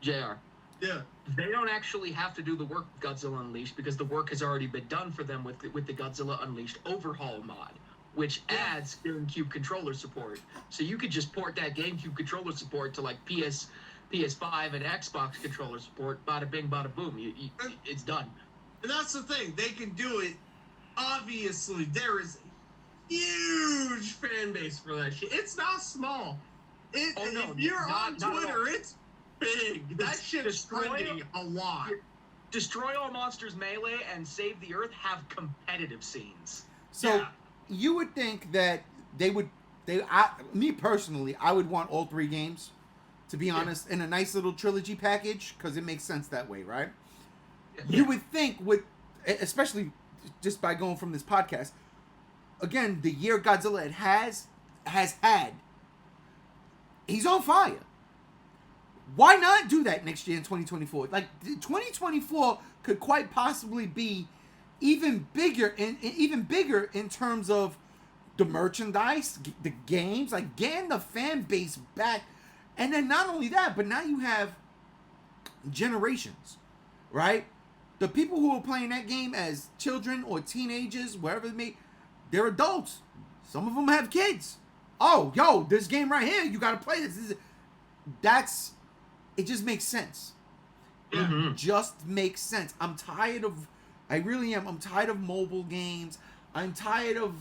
S3: JR.
S2: Yeah.
S3: They don't actually have to do the work with Godzilla Unleashed because the work has already been done for them with the Godzilla Unleashed Overhaul mod, which adds GameCube controller support. So you could just port that GameCube controller support to like PS5 and Xbox controller support. Bada bing, bada boom. It's done.
S2: And that's the thing. They can do it. Obviously, there is a huge fan base for that shit. It's not small. If you're on Twitter, it's big. That shit's trending a lot.
S3: Destroy All Monsters Melee and Save the Earth have competitive scenes.
S1: So you would think that me personally, I would want all three games, to be honest, in a nice little trilogy package, because it makes sense that way, right?
S3: Yeah.
S1: You would think especially just by going from this podcast, again, the year Godzilla has had, he's on fire. Why not do that next year in 2024? Like, 2024 could quite possibly be even bigger in terms of the merchandise, the games, like getting the fan base back. And then not only that, but now you have generations, right? The people who are playing that game as children or teenagers, wherever it may, they're adults. Some of them have kids. Oh, yo, this game right here, you got to play this. It just makes sense.
S3: Mm-hmm.
S1: It just makes sense. I really am. I'm tired of mobile games. I'm tired of,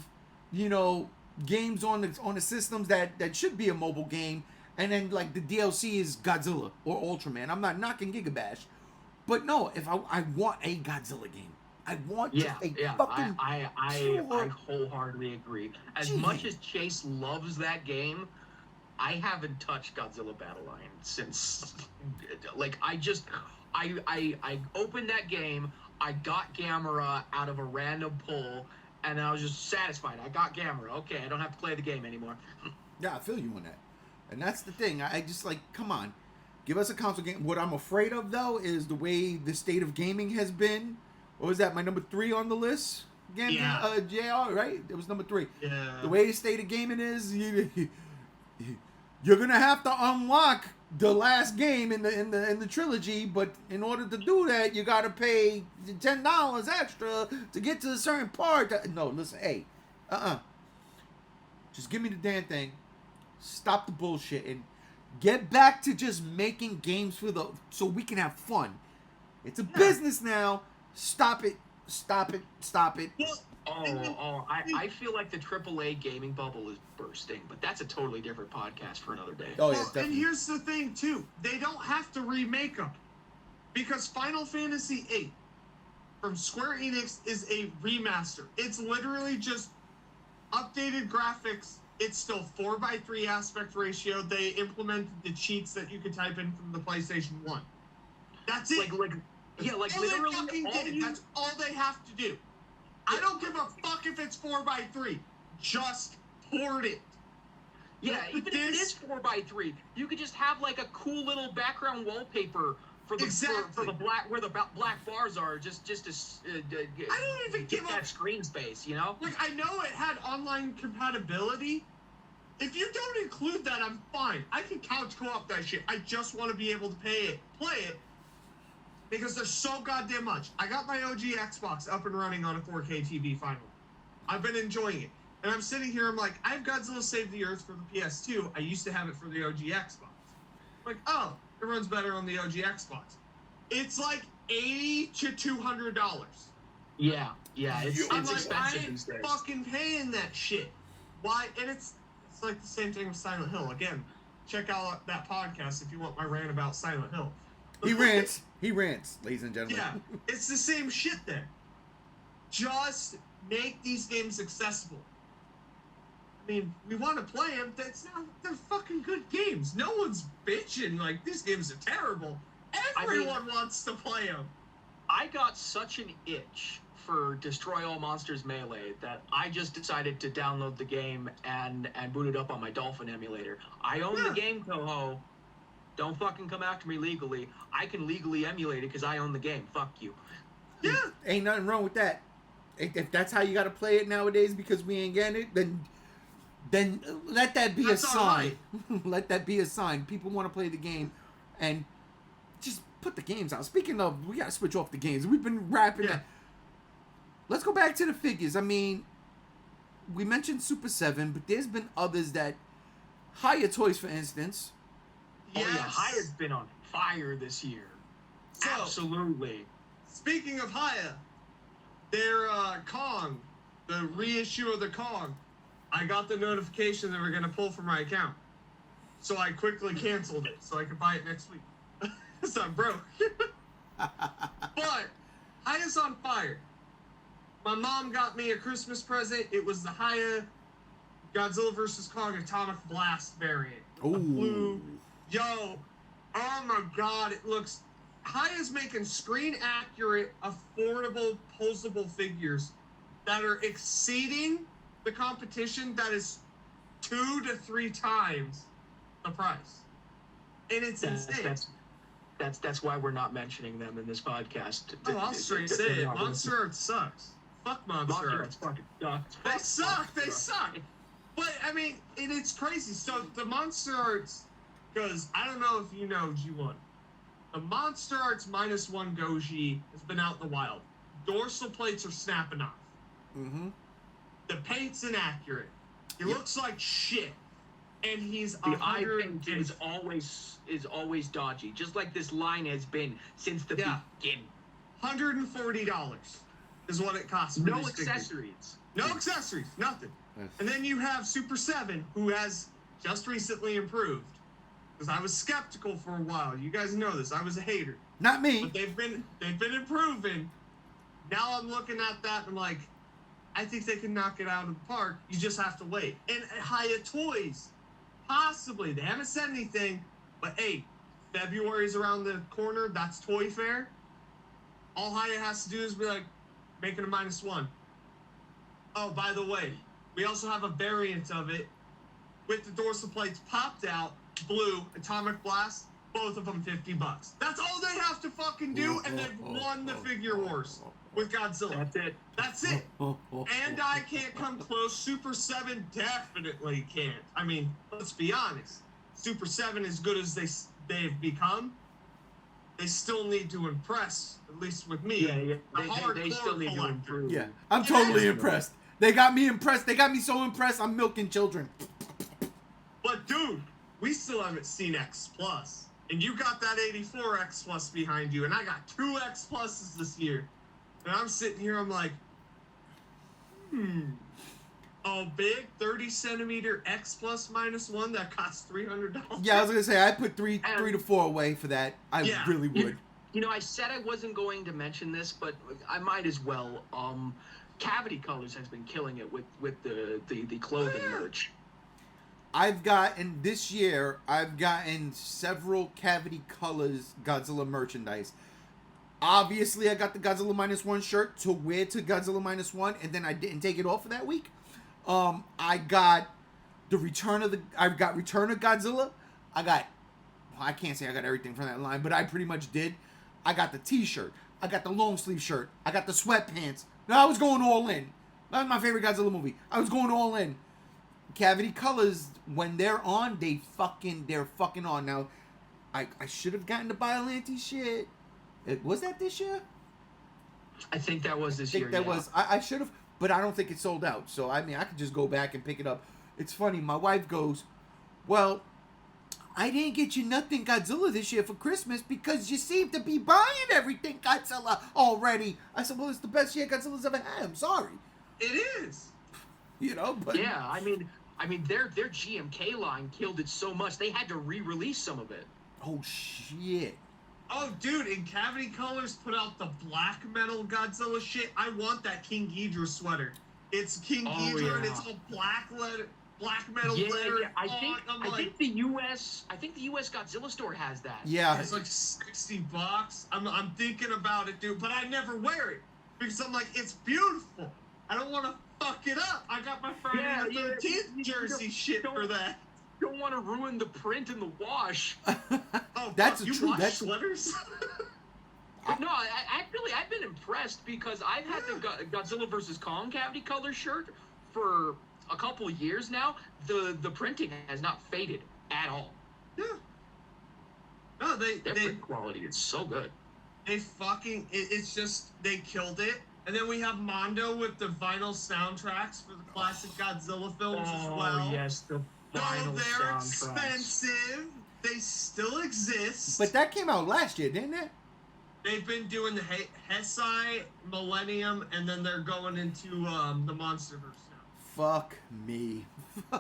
S1: games on the systems that should be a mobile game. And then, like, the DLC is Godzilla or Ultraman. I'm not knocking Gigabash. But no, if I want a Godzilla game. I want fucking
S3: I wholeheartedly agree. As much as Chase loves that game, I haven't touched Godzilla Battle Line since, like, I opened that game, I got Gamera out of a random pull, and I was just satisfied. I got Gamera. Okay, I don't have to play the game anymore.
S1: Yeah, I feel you on that. And that's the thing. I just, like, come on. Give us a console game. What I'm afraid of, though, is the way the state of gaming has been. What was that, my number 3 on the list? Again,
S2: Yeah.
S1: JR, right? It was number 3.
S2: Yeah.
S1: The way the state of gaming is, you're gonna have to unlock the last game in the trilogy, but in order to do that, you gotta pay $10 extra to get to a certain part. No, listen, hey, just give me the damn thing. Stop the bullshit and get back to just making games so we can have fun. It's a business now. Stop it. Stop it. Stop it.
S3: I feel like the AAA gaming bubble is bursting, but that's a totally different podcast for another day.
S1: Oh, yeah,
S2: And
S1: definitely.
S2: here's the thing, too. They don't have to remake them. Because Final Fantasy VIII from Square Enix is a remaster. It's literally just updated graphics. It's still 4:3 aspect ratio. They implemented the cheats that you could type in from the PlayStation 1. That's it.
S3: Like literally
S2: That's all they have to do. I don't give a fuck if it's 4:3. Just port it.
S3: Yeah, even if it is 4:3, you could just have like a cool little background wallpaper for the for the black where the black bars are, just to
S2: I don't even give
S3: that screen space,
S2: Like, I know it had online compatibility. If you don't include that, I'm fine. I can couch co-op that shit. I just want to be able to play it. Because there's so goddamn much. I got my OG Xbox up and running on a 4K TV finally. I've been enjoying it. And I'm sitting here, I'm like, I have Godzilla Save the Earth for the PS2. I used to have it for the OG Xbox. I'm like, oh, it runs better on the OG Xbox. It's like $80 to $200.
S3: Yeah, it's
S2: I'm like,
S3: expensive
S2: I
S3: these days.
S2: ain't fucking paying that shit. Why? And it's like the same thing with Silent Hill. Again, check out that podcast if you want my rant about Silent Hill.
S1: He rants, ladies and gentlemen.
S2: Yeah, it's the same shit there. Just make these games accessible. I mean, we want to play them. They're fucking good games. No one's bitching like these games are terrible. Everyone wants to play them.
S3: I got such an itch for Destroy All Monsters Melee that I just decided to download the game and boot it up on my Dolphin emulator. I own the game, Toho. Don't fucking come after me legally. I can legally emulate it because I own the game. Fuck you.
S2: Yeah.
S1: Ain't nothing wrong with that. If that's how you got to play it nowadays because we ain't getting it, then let that be
S2: That's
S1: a sign. Let that be a sign. People want to play the game, and just put the games out. Speaking of, we got to switch off the games. We've been rapping.
S2: Yeah.
S1: Let's go back to the figures. I mean, we mentioned Super 7, but there's been others that... Higher Toys, for instance.
S2: Yes.
S3: Oh yeah, Hiya's been on fire this year.
S2: So,
S3: Absolutely.
S2: speaking of Hiya, their Kong, the reissue of the Kong, I got the notification they were going to pull from my account. So I quickly canceled it so I could buy it next week. So I'm broke. But Hiya's on fire. My mom got me a Christmas present. It was the Hiya Godzilla vs. Kong Atomic Blast variant.
S1: Ooh.
S2: A blue. Yo. Oh my god, it looks... Hiya's making screen-accurate, affordable, posable figures that are exceeding the competition that is 2 to 3 times the price. And it's insane.
S3: That's why we're not mentioning them in this podcast.
S2: Oh, I'll straight say it. Monster Art sucks. Fuck Monster Art.
S3: fucking sucks.
S2: They suck. They suck. But, I mean, it's crazy. So, the Monster Arts, because I don't know if you know G1. The Monster Arts Minus One Goji has been out in the wild. Dorsal plates are snapping off.
S1: Mm-hmm.
S2: The paint's inaccurate. He looks like shit. And he's
S3: The eye paint is always dodgy, just like this line has been since the beginning.
S2: $140 is what it costs. For
S3: No
S2: these figures.
S3: accessories.
S2: No accessories. Nothing. And then you have Super 7, who has just recently improved. Because I was skeptical for a while. You guys know this. I was a hater.
S1: Not me.
S2: But they've been improving. Now I'm looking at that and I'm like, I think they can knock it out of the park. You just have to wait. And Hiya Toys, possibly. They haven't said anything, but hey, February's around the corner. That's Toy Fair. All Hiya has to do is be like, making a -1. Oh, by the way, we also have a variant of it with the dorsal plates popped out, blue, Atomic Blast, both of them $50. That's all they have to fucking do, and they've won the figure wars with Godzilla.
S3: That's it.
S2: That's it. And I can't come close. Super 7 definitely can't. I mean, let's be honest. Super 7, as good as they've become, they still need to impress, at least with me.
S3: Yeah.
S2: The
S3: They still need to improve.
S1: Yeah, I'm totally impressed. They got me impressed. They got me so impressed. I'm milking children.
S2: But dude, we still haven't seen X Plus, and you got that 84 X Plus behind you, and I got 2 X Pluses this year, and I'm sitting here, I'm like, a big 30-centimeter X Plus -1 that costs $300.
S1: Yeah, I was gonna say I put three to four away for that. I really would.
S3: You know, I said I wasn't going to mention this, but I might as well. Cavity Colors has been killing it with the clothing merch.
S1: I've gotten several Cavity Colors Godzilla merchandise. Obviously, I got the Godzilla -1 shirt to wear to Godzilla -1, and then I didn't take it off for that week. I got Return of Godzilla. I can't say I got everything from that line, but I pretty much did. I got the t-shirt. I got the long sleeve shirt. I got the sweatpants. No, I was going all in. That was my favorite Godzilla movie. I was going all in. Cavity Colors, when they're on, they're fucking on. Now, I should have gotten the Biollante shit. Was that this year?
S3: I think that was this year.
S1: I should have, but I don't think it sold out. So, I mean, I could just go back and pick it up. It's funny. My wife goes, well, I didn't get you nothing Godzilla this year for Christmas because you seem to be buying everything Godzilla already. I said, well, it's the best year Godzilla's ever had. I'm sorry.
S2: It is.
S1: You know, but...
S3: Yeah, I mean, their GMK line killed it so much, they had to re-release some of it.
S1: Oh, shit.
S2: Oh, dude, and Cavity Colors put out the black metal Godzilla shit. I want that King Ghidorah sweater. It's King Ghidorah, and it's all black metal letter.
S3: Yeah. I think the US Godzilla store has that.
S1: Yeah.
S2: It's like $60. I'm thinking about it, dude, but I never wear it because I'm like, it's beautiful. I don't want to fuck it up. I got my Friday the 13th jersey shit for that.
S3: don't want to ruin the print and the wash.
S2: Oh,
S1: That's
S2: fuck, you
S1: true.
S2: wash
S1: That's
S2: sweaters?
S3: No, I've been impressed because I've had the Godzilla vs. Kong cavity color shirt for a couple of years now. The printing has not faded at all.
S2: Yeah. No,
S3: Their print quality is so good.
S2: They fucking, it's just, they killed it. And then we have Mondo with the vinyl soundtracks for the classic Godzilla films as well.
S3: Oh, yes, the vinyl
S2: they're
S3: soundtracks.
S2: expensive. They still exist.
S1: But that came out last year, didn't it?
S2: They've been doing the Heisei, Millennium, and then they're going into the Monsterverse now.
S1: Fuck me.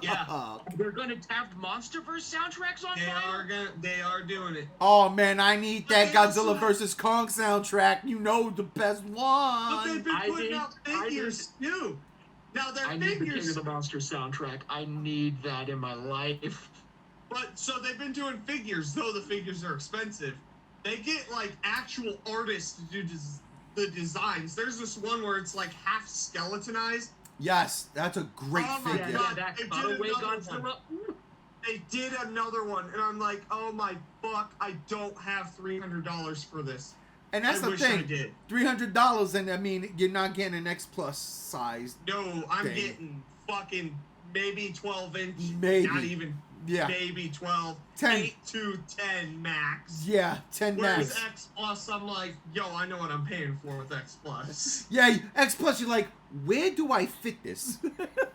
S2: Yeah.
S3: They're gonna have Monsterverse soundtracks on fire?
S2: They are doing it.
S1: Oh man, I need that
S2: But they
S1: Godzilla
S2: also
S1: vs. Kong soundtrack. You know, the best
S2: But they've
S1: one.
S2: been putting out figures too. Now their
S3: I need the King
S2: figures.
S3: of the Monster soundtrack. I need that in my life.
S2: But so they've been doing figures, though the figures are expensive. They get like actual artists to do the designs. There's this one where it's like half skeletonized.
S1: Yes, that's a great
S2: Oh my
S1: figure.
S2: God.
S3: that
S2: They did
S3: cutaway
S2: another
S3: Godzilla.
S2: They did another one, and I'm like, oh my fuck, I don't have $300 for this.
S1: And that's
S2: I
S1: the
S2: wish I
S1: thing.
S2: did.
S1: $300, and I mean, you're not getting an X Plus size.
S2: No, I'm
S1: Dang.
S2: getting fucking maybe 12 inch.
S1: Maybe.
S2: Not even.
S1: Yeah.
S2: Maybe 12.
S1: 10.
S2: 8 to 10 max.
S1: Yeah, 10
S2: Whereas
S1: max.
S2: X Plus, I'm like, yo, I know what I'm paying for with X Plus.
S1: Yeah, X Plus, you're like, where do I fit this?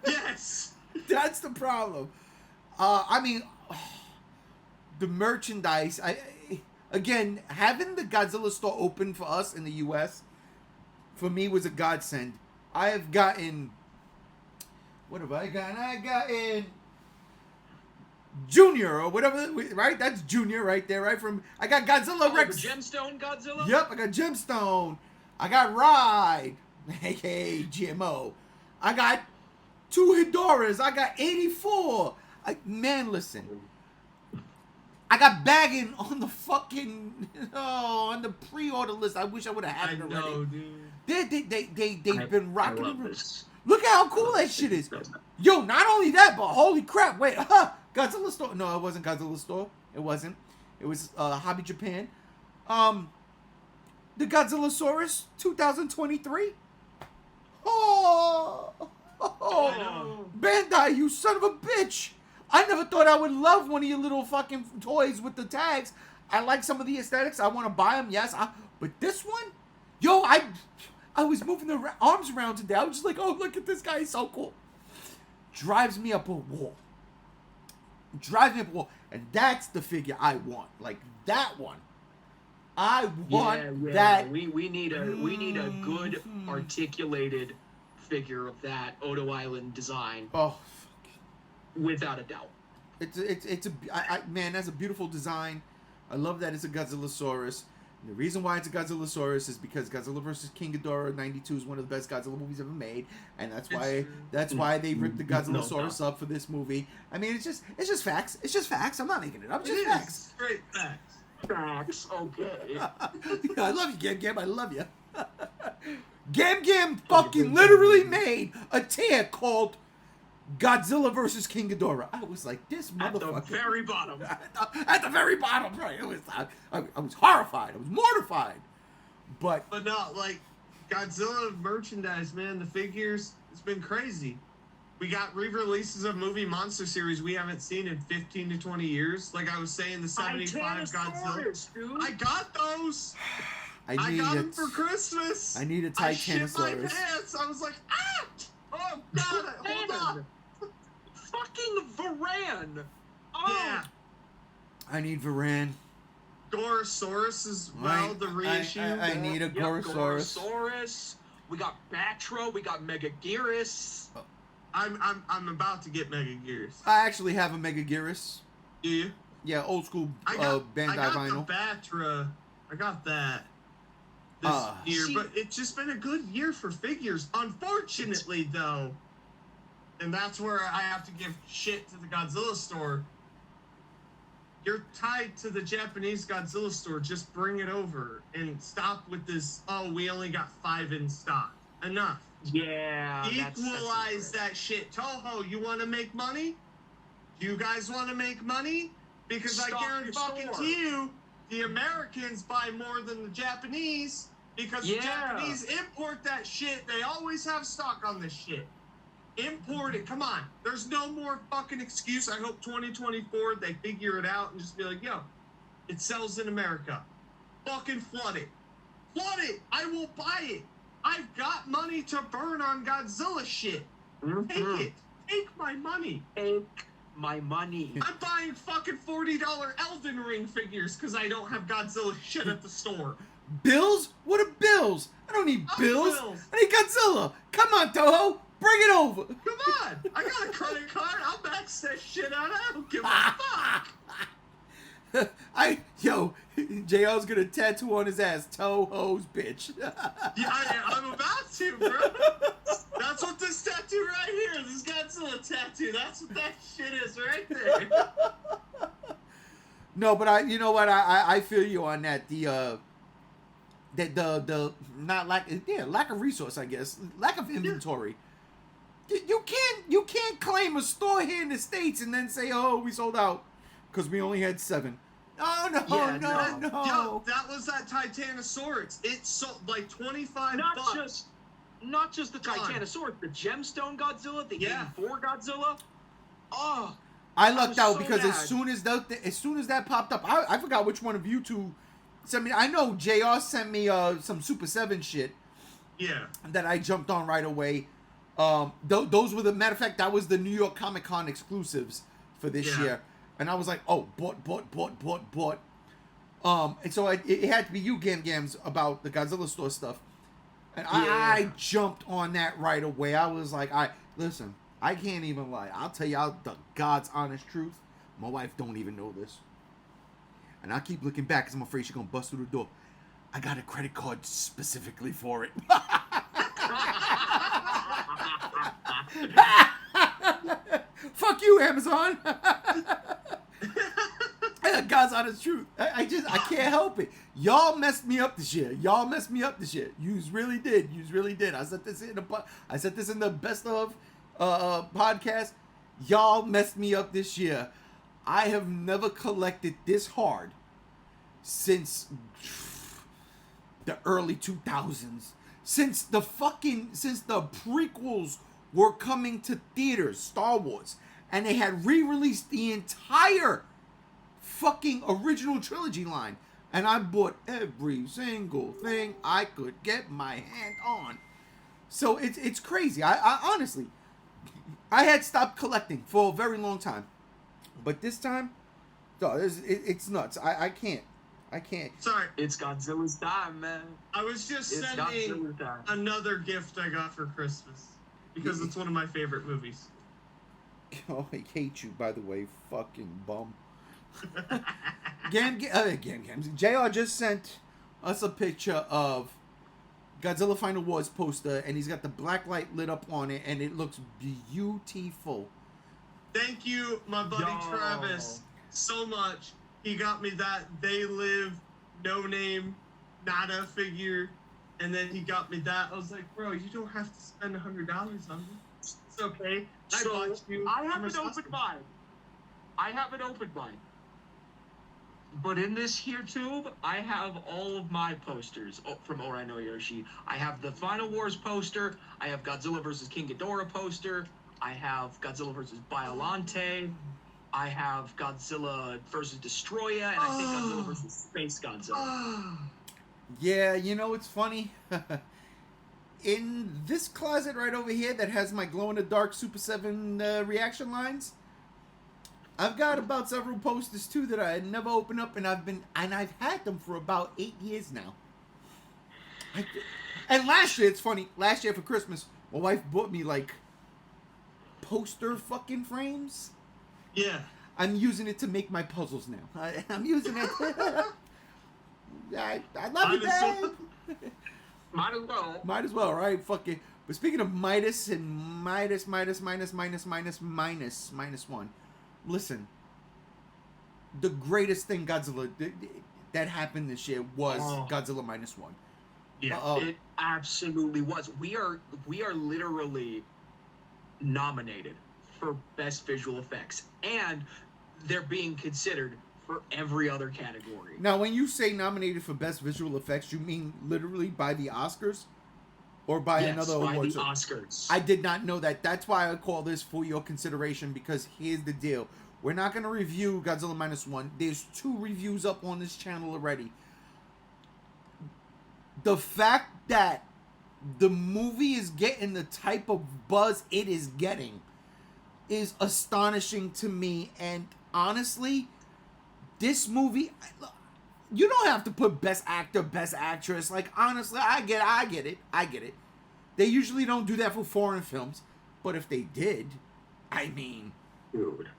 S2: Yes.
S1: That's the problem. I mean, the merchandise. Again, having the Godzilla store open for us in the U.S. for me was a godsend. I have gotten. What have I gotten? I gotten Junior or whatever. Right, that's Junior right there. Right from I got Godzilla Rex.
S3: The Gemstone Godzilla?
S1: Yep, I got Gemstone. I got Ride, aka GMO. I got 2 Hidoras. I got 84. Man, listen. I got bagging on the fucking on the pre-order list. I wish I would have had it already.
S2: know, dude.
S1: They've been rocking.
S3: I love this.
S1: Look at how cool that shit is. Yo, not only that, but holy crap! Wait, Godzilla store? No, it wasn't Godzilla store. It wasn't. It was Hobby Japan. The Godzillasaurus 2023. Oh,
S2: I know.
S1: Bandai, you son of a bitch! I never thought I would love one of your little fucking toys with the tags. I like some of the aesthetics. I want to buy them, yes. But this one, yo, I was moving the arms around today. I was just like, oh, look at this guy. He's so cool. Drives me up a wall. Drives me up a wall. And that's the figure I want. Like that one. I want that.
S3: We need a good articulated figure of that Odo Island design.
S1: Oh,
S3: Without a doubt.
S1: Man, that's a beautiful design. I love that it's a Godzillasaurus. And the reason why it's a Godzillasaurus is because Godzilla vs. King Ghidorah '92 is one of the best Godzilla movies ever made, and that's why they ripped the Godzillasaurus up for this movie. I mean, it's just facts. It's just facts. I'm not making it up. It's just facts.
S2: Straight facts.
S3: Facts, okay.
S1: I love you, Gam Gam. I love you. Gam Gam fucking literally made a tier called Godzilla vs. King Ghidorah. I was like, this motherfucker.
S3: At the very bottom.
S1: At the very bottom, right? It was. I was horrified. I was mortified. But
S2: no, like Godzilla merchandise, man. The figures, it's been crazy. We got re-releases of movie monster series we haven't seen in 15 to 20 years. Like I was saying, the 75 Godzilla.
S3: Dude.
S2: I got those. I
S1: I
S2: got them
S1: need
S2: for Christmas.
S1: I need a
S2: I shit my
S1: Titanosaurus.
S2: pants. I was like, ah! Oh God! Hold on.
S3: Fucking Varan. Oh.
S2: Yeah.
S1: I need Varan.
S2: Gorosaurus as well. The reissue.
S1: I need a Gorosaurus.
S3: Gorosaurus. We got Batra. We got Megaguirus.
S2: I'm about to get Mega Gears.
S1: I actually have a Megaguirus.
S2: Do you?
S1: Yeah, old school
S2: Bandai
S1: vinyl.
S2: the Batra. I got that this year, but it's just been a good year for figures. Unfortunately, though, and that's where I have to give shit to the Godzilla store. You're tied to the Japanese Godzilla store. Just bring it over and stop with this. Oh, we only got 5 in stock. Enough.
S3: Yeah.
S2: Equalize that shit. Toho, you want to make money? You guys want to make money? Because I
S3: Stock your
S2: guarantee
S3: store.
S2: you, the Americans buy more than the Japanese because the Japanese import that shit. They always have stock on this shit. Import it. Come on. There's no more fucking excuse. I hope 2024 they figure it out and just be like, yo, it sells in America. Fucking flood it. Flood it. I will buy it. I've got money to burn on Godzilla shit. Take it. Take my money.
S3: Take my money.
S2: I'm buying fucking $40 Elden Ring figures because I don't have Godzilla shit at the store.
S1: Bills? What are bills? I don't need bills. I need Godzilla. Come on, Toho. Bring it over.
S2: Come on. I got a credit card. I'll max that shit out. I don't give a fuck.
S1: JL's gonna tattoo on his ass, Toho's bitch.
S2: Yeah, I'm about to, bro. That's what this tattoo right here, this Godzilla tattoo, that's what that shit is right there.
S1: No, but you know what? I feel you on that. The not lack of resource, I guess, lack of inventory. You can't claim a store here in the States and then say, oh, we sold out because we only had 7. Oh no, no.
S2: Yo, that was that Titanosaurus. It sold like 25 bucks.
S3: Not just the Titanosaurus, the Gemstone Godzilla, the 84 Godzilla. Oh,
S1: I lucked out
S3: so
S1: because
S3: mad.
S1: as soon as that popped up, I forgot which one of you two sent me. I know JR sent me some Super 7 shit.
S2: Yeah.
S1: That I jumped on right away. Those were the matter of fact, that was the New York Comic Con exclusives for this year. And I was like, oh, bought. And so it had to be you, Gams, about the Godzilla store stuff. And I jumped on that right away. I was like, listen, I can't even lie. I'll tell y'all the God's honest truth. My wife don't even know this. And I keep looking back because I'm afraid she's going to bust through the door. I got a credit card specifically for it. Fuck you, Amazon. God's honest truth. I can't help it. Y'all messed me up this year. Yous really did. I said this in the best of podcast. Y'all messed me up this year. I have never collected this hard since the early 2000s. Since the prequels were coming to theaters, Star Wars, and they had re-released the entire fucking original trilogy line, and I bought every single thing I could get my hand on. So it's crazy. I honestly, I had stopped collecting for a very long time, but this time, it's nuts. I can't.
S2: Sorry.
S3: It's Godzilla's time, man.
S2: I was just sending another gift I got for Christmas because it's one of my favorite movies.
S1: Oh, I hate you, by the way, fucking bum. JR just sent us a picture of Godzilla Final Wars poster, and he's got the black light lit up on it, and it looks beautiful.
S2: Thank you, my buddy Travis, so much. He got me that They Live No Name Nada figure, and then he got me that. I was like, bro, you don't have to spend $100 on it. It's okay.
S3: I have an open mind. But in this here tube, I have all of my posters from Orai no Yoshi. I have the Final Wars poster. I have Godzilla vs. King Ghidorah poster. I have Godzilla vs. Biollante. I have Godzilla vs. Destroya, and I think Godzilla vs. Space Godzilla.
S1: Yeah, you know, it's funny. In this closet right over here that has my glow-in-the-dark Super 7 reaction lines, I've got about several posters too that I had never opened up, and I've had them for about 8 years now. And last year, it's funny. Last year for Christmas, my wife bought me like poster fucking frames.
S2: Yeah.
S1: I'm using it to make my puzzles now. I'm using it. I love it, babe. Might as well, right? Fuck it. But speaking of Midas and minus one, listen. The greatest thing Godzilla that happened this year was Godzilla Minus One.
S3: Yeah, it absolutely was. We are literally nominated for Best Visual Effects, and they're being considered for every other category.
S1: Now, when you say nominated for Best Visual Effects, you mean literally by the Oscars? Or by another
S3: by
S1: award?
S3: the Oscars.
S1: I did not know that. That's why I call this for your consideration, because here's the deal. We're not going to review Godzilla Minus One. There's 2 reviews up on this channel already. The fact that the movie is getting the type of buzz it is getting is astonishing to me. And honestly, this movie, you don't have to put Best Actor, Best Actress. Like, honestly, I get it. They usually don't do that for foreign films. But if they did, I mean...
S3: Dude.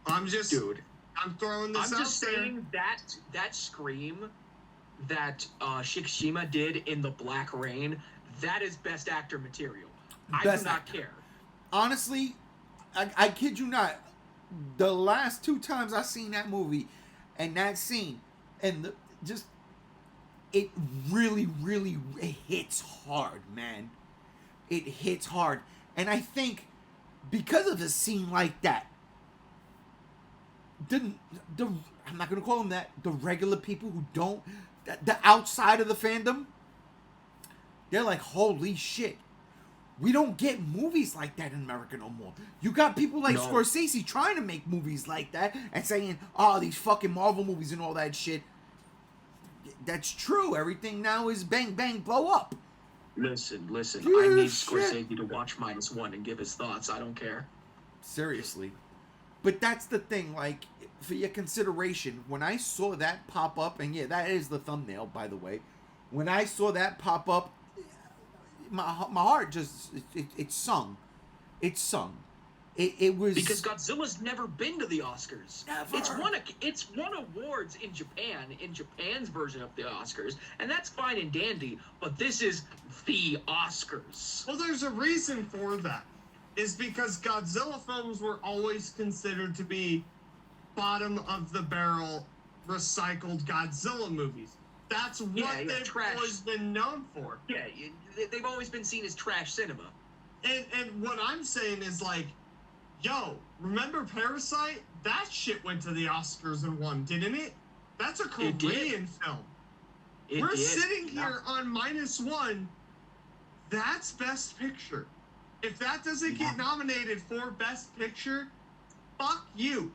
S2: I'm throwing this out there.
S3: I'm just saying that scream that Shikishima did in The Black Rain, that is Best Actor material. I do not care.
S1: Honestly, I kid you not. The last 2 times I've seen that movie and that scene, and it really, really hits hard, man. It hits hard. And I think because of a scene like that, I'm not going to call them that, the regular people who don't, the outside of the fandom, they're like, holy shit. We don't get movies like that in America no more. You got people like Scorsese trying to make movies like that and saying, oh, these fucking Marvel movies and all that shit. That's true. Everything now is bang, bang, blow up.
S3: Listen.
S1: Yeah,
S3: I need Scorsese to watch Minus One and give his thoughts. I don't care.
S1: Seriously. But that's the thing, like, for your consideration, when I saw that pop up, and yeah, that is the thumbnail, by the way. When I saw that pop up, my heart just, it sung. It sung. It was...
S3: Because Godzilla's never been to the Oscars.
S1: Never.
S3: It's won awards in Japan, in Japan's version of the Oscars, and that's fine and dandy, but this is the Oscars.
S2: Well, there's a reason for that. Is because Godzilla films were always considered to be bottom of the barrel recycled Godzilla movies. That's what they've always been known for.
S3: Yeah, they've always been seen as trash cinema.
S2: And what I'm saying is, like, yo, remember Parasite? That shit went to the Oscars and won, didn't it? That's a Korean film. We're sitting here on Minus One. That's Best Picture. If that doesn't get nominated for Best Picture, fuck you.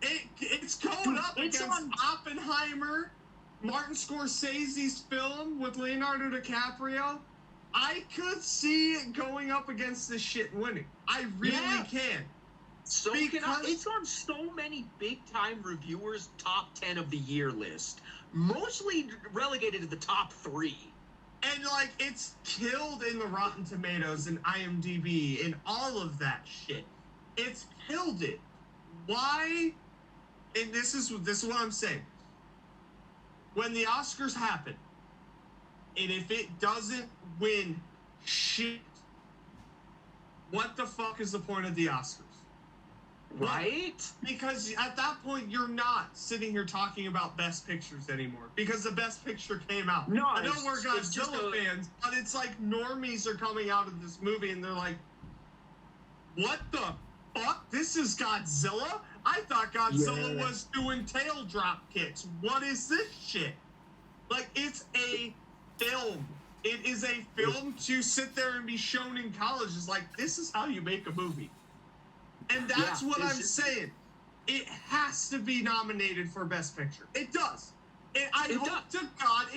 S2: It's going up against Oppenheimer, Martin Scorsese's film with Leonardo DiCaprio. I could see it going up against this shit and winning. I really can.
S3: So it's on so many big-time reviewers' top 10 of the year list. Mostly relegated to the top 3.
S2: And, like, it's killed in the Rotten Tomatoes and IMDb and all of that shit. It's killed it. Why? And this is what I'm saying. When the Oscars happen, and if it doesn't win shit, what the fuck is the point of the Oscars?
S3: Right?
S2: Because at that point, you're not sitting here talking about Best Pictures anymore. Because the Best Picture came out.
S3: No,
S2: I know we're Godzilla fans, but it's like normies are coming out of this movie and they're like, what the fuck? This is Godzilla? I thought Godzilla was doing tail drop kicks. What is this shit? Like, it's a film. It is a film to sit there and be shown in college. It's like, this is how you make a movie. And that's what I'm saying. It has to be nominated for Best Picture. It does. And I hope to God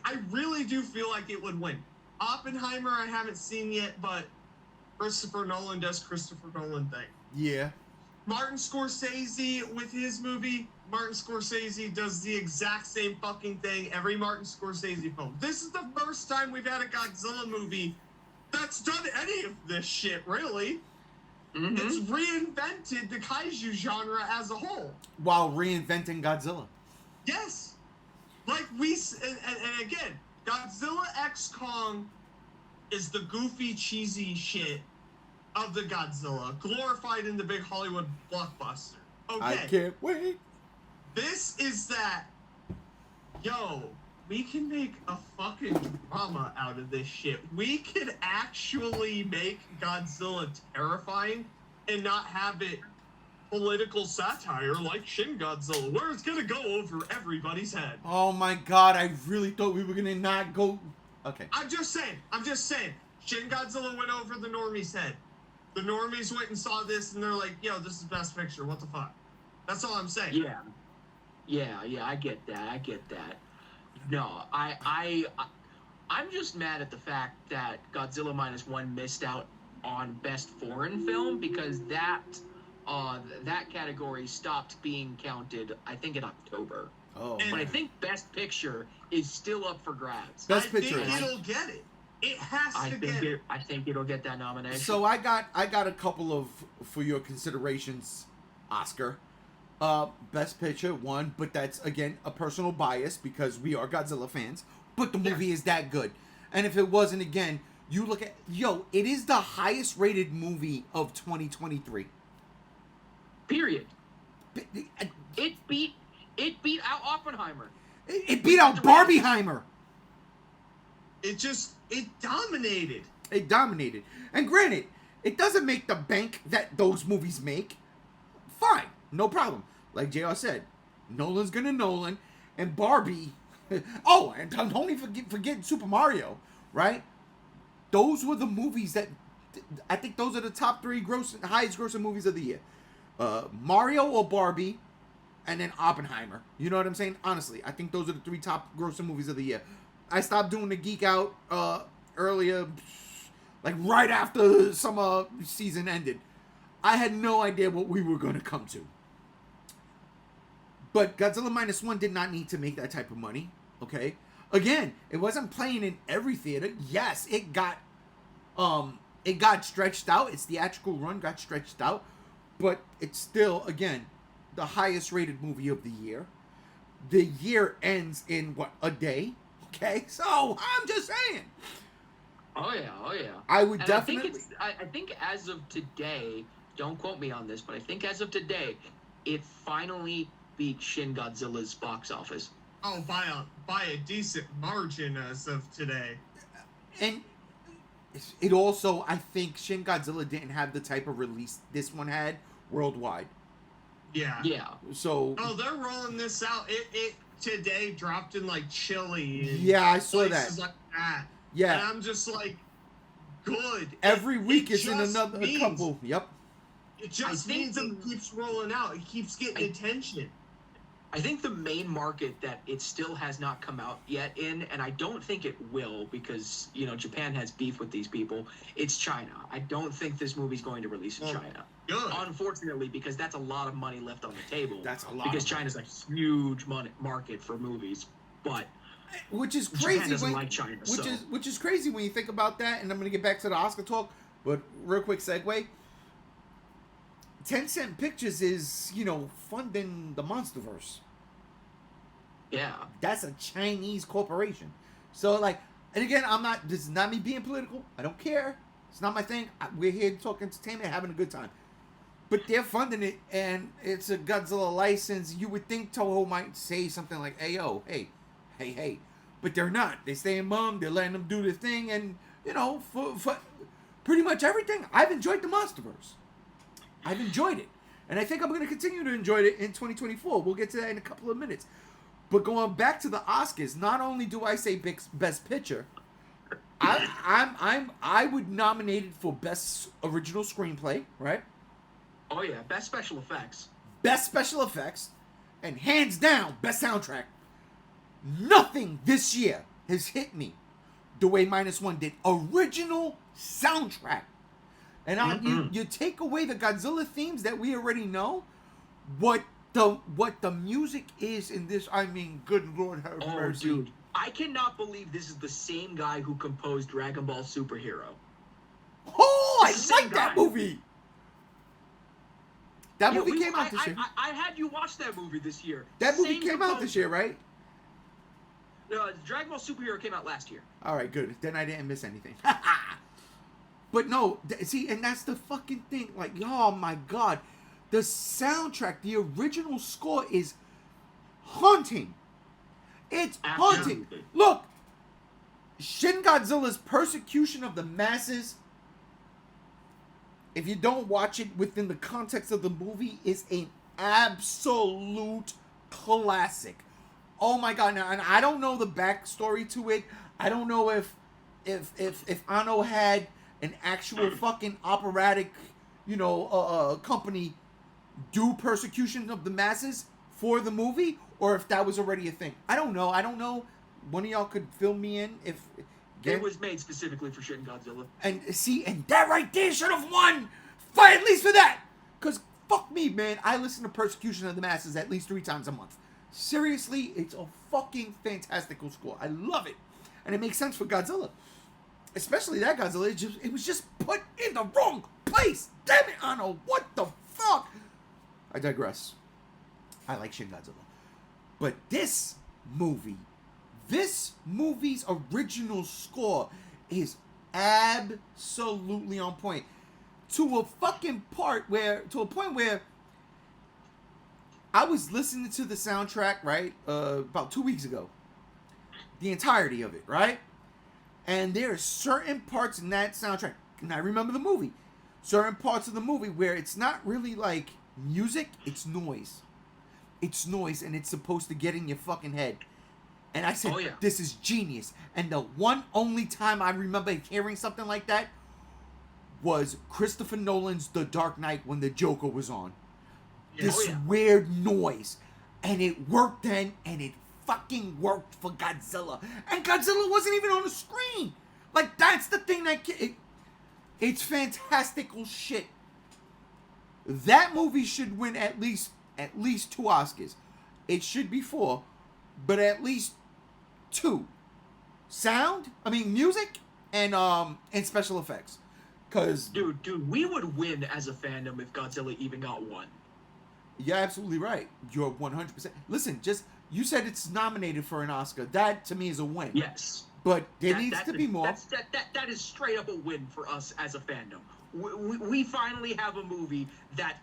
S2: I really do feel like it would win. Oppenheimer I haven't seen yet, but Christopher Nolan does Christopher Nolan thing.
S1: Yeah.
S2: Martin Scorsese with his movie, Martin Scorsese does the exact same fucking thing every Martin Scorsese film. This is the first time we've had a Godzilla movie that's done any of this shit, really. Mm-hmm. It's reinvented the kaiju genre as a whole.
S1: While reinventing Godzilla.
S2: Yes. Like and again, Godzilla X Kong is the goofy, cheesy shit of the Godzilla, glorified in the big Hollywood blockbuster. Okay.
S1: I can't wait.
S2: This is that, yo, we can make a fucking drama out of this shit. We could actually make Godzilla terrifying and not have it political satire like Shin Godzilla, where it's gonna go over everybody's head.
S1: Oh my god, I really thought we were gonna not go. Okay.
S2: I'm just saying. Shin Godzilla went over the normies' head. The normies went and saw this, and they're like, "Yo, this is Best Picture. What the fuck?" That's all I'm saying.
S3: Yeah. I get that. No, I'm just mad at the fact that Godzilla Minus One missed out on Best Foreign Film, because that category stopped being counted, I think, in October.
S1: Oh.
S3: But I think Best Picture is still up for grabs.
S1: Best Picture.
S2: I think it'll get it. It has to get it.
S3: I think it'll get that nomination.
S1: So I got a couple of, for your considerations, Oscar. Best Picture, one, but that's, again, a personal bias because we are Godzilla fans. But the movie is that good. And if it wasn't, again, you look at, it is the highest rated movie of 2023.
S3: Period. It beat out Oppenheimer.
S1: It beat out Barbieheimer.
S2: It dominated.
S1: It dominated. And granted, it doesn't make the bank that those movies make. Fine. No problem. Like JR said, Nolan's gonna Nolan. And Barbie. Oh, and don't forget Super Mario, right? Those were the movies that, I think those are the top three highest grossing movies of the year. Mario or Barbie, and then Oppenheimer. You know what I'm saying? Honestly, I think those are the three top grossing movies of the year. I stopped doing the Geek Out earlier, like right after summer season ended. I had no idea what we were going to come to. But Godzilla Minus One did not need to make that type of money, okay? Again, it wasn't playing in every theater. Yes, it got stretched out. Its theatrical run got stretched out. But it's still, again, the highest rated movie of the year. The year ends in, a day? Okay, so I'm just saying.
S3: Oh yeah.
S1: I would definitely.
S3: I think as of today, don't quote me on this, but I think as of today, it finally beat Shin Godzilla's box office.
S2: Oh, by a decent margin as of today.
S1: And it also, I think Shin Godzilla didn't have the type of release this one had worldwide.
S2: Yeah.
S1: So.
S2: Oh, they're rolling this out. It today dropped in like Chile. And
S1: yeah, I saw that.
S2: Places like that.
S1: Yeah.
S2: And I'm just like, good.
S1: Every week it's in a couple. Yep.
S2: It just means it keeps rolling out. It keeps getting attention.
S3: I think the main market that it still has not come out yet in, and I don't think it will because, Japan has beef with these people, it's China. I don't think this movie's going to release in China.
S2: Good.
S3: Unfortunately, because that's a lot of money left on the table.
S1: That's a lot.
S3: Because China's a huge market for movies, but
S1: which is crazy.
S3: Japan doesn't like China,
S1: which is crazy when you think about that. And I'm gonna get back to the Oscar talk, but real quick segue. Tencent Pictures is, funding the Monsterverse.
S3: Yeah.
S1: That's a Chinese corporation. So, and again, this is not me being political. I don't care. It's not my thing. We're here to talk entertainment, having a good time. But they're funding it, and it's a Godzilla license. You would think Toho might say something like, hey. But they're not. They stay mum. They're letting them do their thing. And, for pretty much everything, I've enjoyed the Monsterverse. I've enjoyed it. And I think I'm going to continue to enjoy it in 2024. We'll get to that in a couple of minutes. But going back to the Oscars, not only do I say Best Picture, I would nominate it for Best Original Screenplay, right?
S3: Oh yeah, Best Special Effects.
S1: Best Special Effects, and hands down, Best Soundtrack. Nothing this year has hit me the way Minus One did. Original soundtrack. And you take away the Godzilla themes that we already know, what the music is in this, good Lord have mercy.
S3: Dude, I cannot believe this is the same guy who composed Dragon Ball Superhero.
S1: Oh, I like that movie. That movie came out this year.
S3: I had you watch that movie this year.
S1: That movie came out this year, right?
S3: Dragon Ball Superhero came out last year.
S1: All right, good. Then I didn't miss anything. But no, see, and that's the fucking thing. Oh my God. The soundtrack, the original score is haunting. It's haunting. Look, Shin Godzilla's persecution of the masses if you don't watch it within the context of the movie, is an absolute classic. Oh my god! Now, and I don't know the backstory to it. I don't know if Anno had an actual fucking operatic, company do Persecution of the Masses for the movie, or if that was already a thing. I don't know. One of y'all could fill me in if.
S3: It was made specifically for Shin Godzilla.
S1: And see, and that right there should have won. Fight at least for that. Because fuck me, man. I listen to Persecution of the Masses at least 3 times a month. Seriously, it's a fucking fantastical score. I love it. And it makes sense for Godzilla. Especially that Godzilla. It was just put in the wrong place. Damn it, Anno. What the fuck? I digress. I like Shin Godzilla. But this movie's original score is absolutely on point. To a point where I was listening to the soundtrack, right, about 2 weeks ago. The entirety of it, right? And there are certain parts in that soundtrack, and I remember the movie, certain parts of the movie where it's not really like music, it's noise. It's noise, and it's supposed to get in your fucking head. And I said, This is genius. And the one only time I remember hearing something like that was Christopher Nolan's The Dark Knight when the Joker was on. This weird noise. And it worked then, and it fucking worked for Godzilla. And Godzilla wasn't even on the screen. Like, that's the thing it's fantastical shit. That movie should win at least 2 Oscars. It should be 4, but at least 2. Music and special effects. Cause
S3: dude, we would win as a fandom if Godzilla even got 1.
S1: You're absolutely right. You're 100%. Listen, you said it's nominated for an Oscar. That to me is a win.
S3: Yes.
S1: But there needs to be more.
S3: That is straight up a win for us as a fandom. We finally have a movie that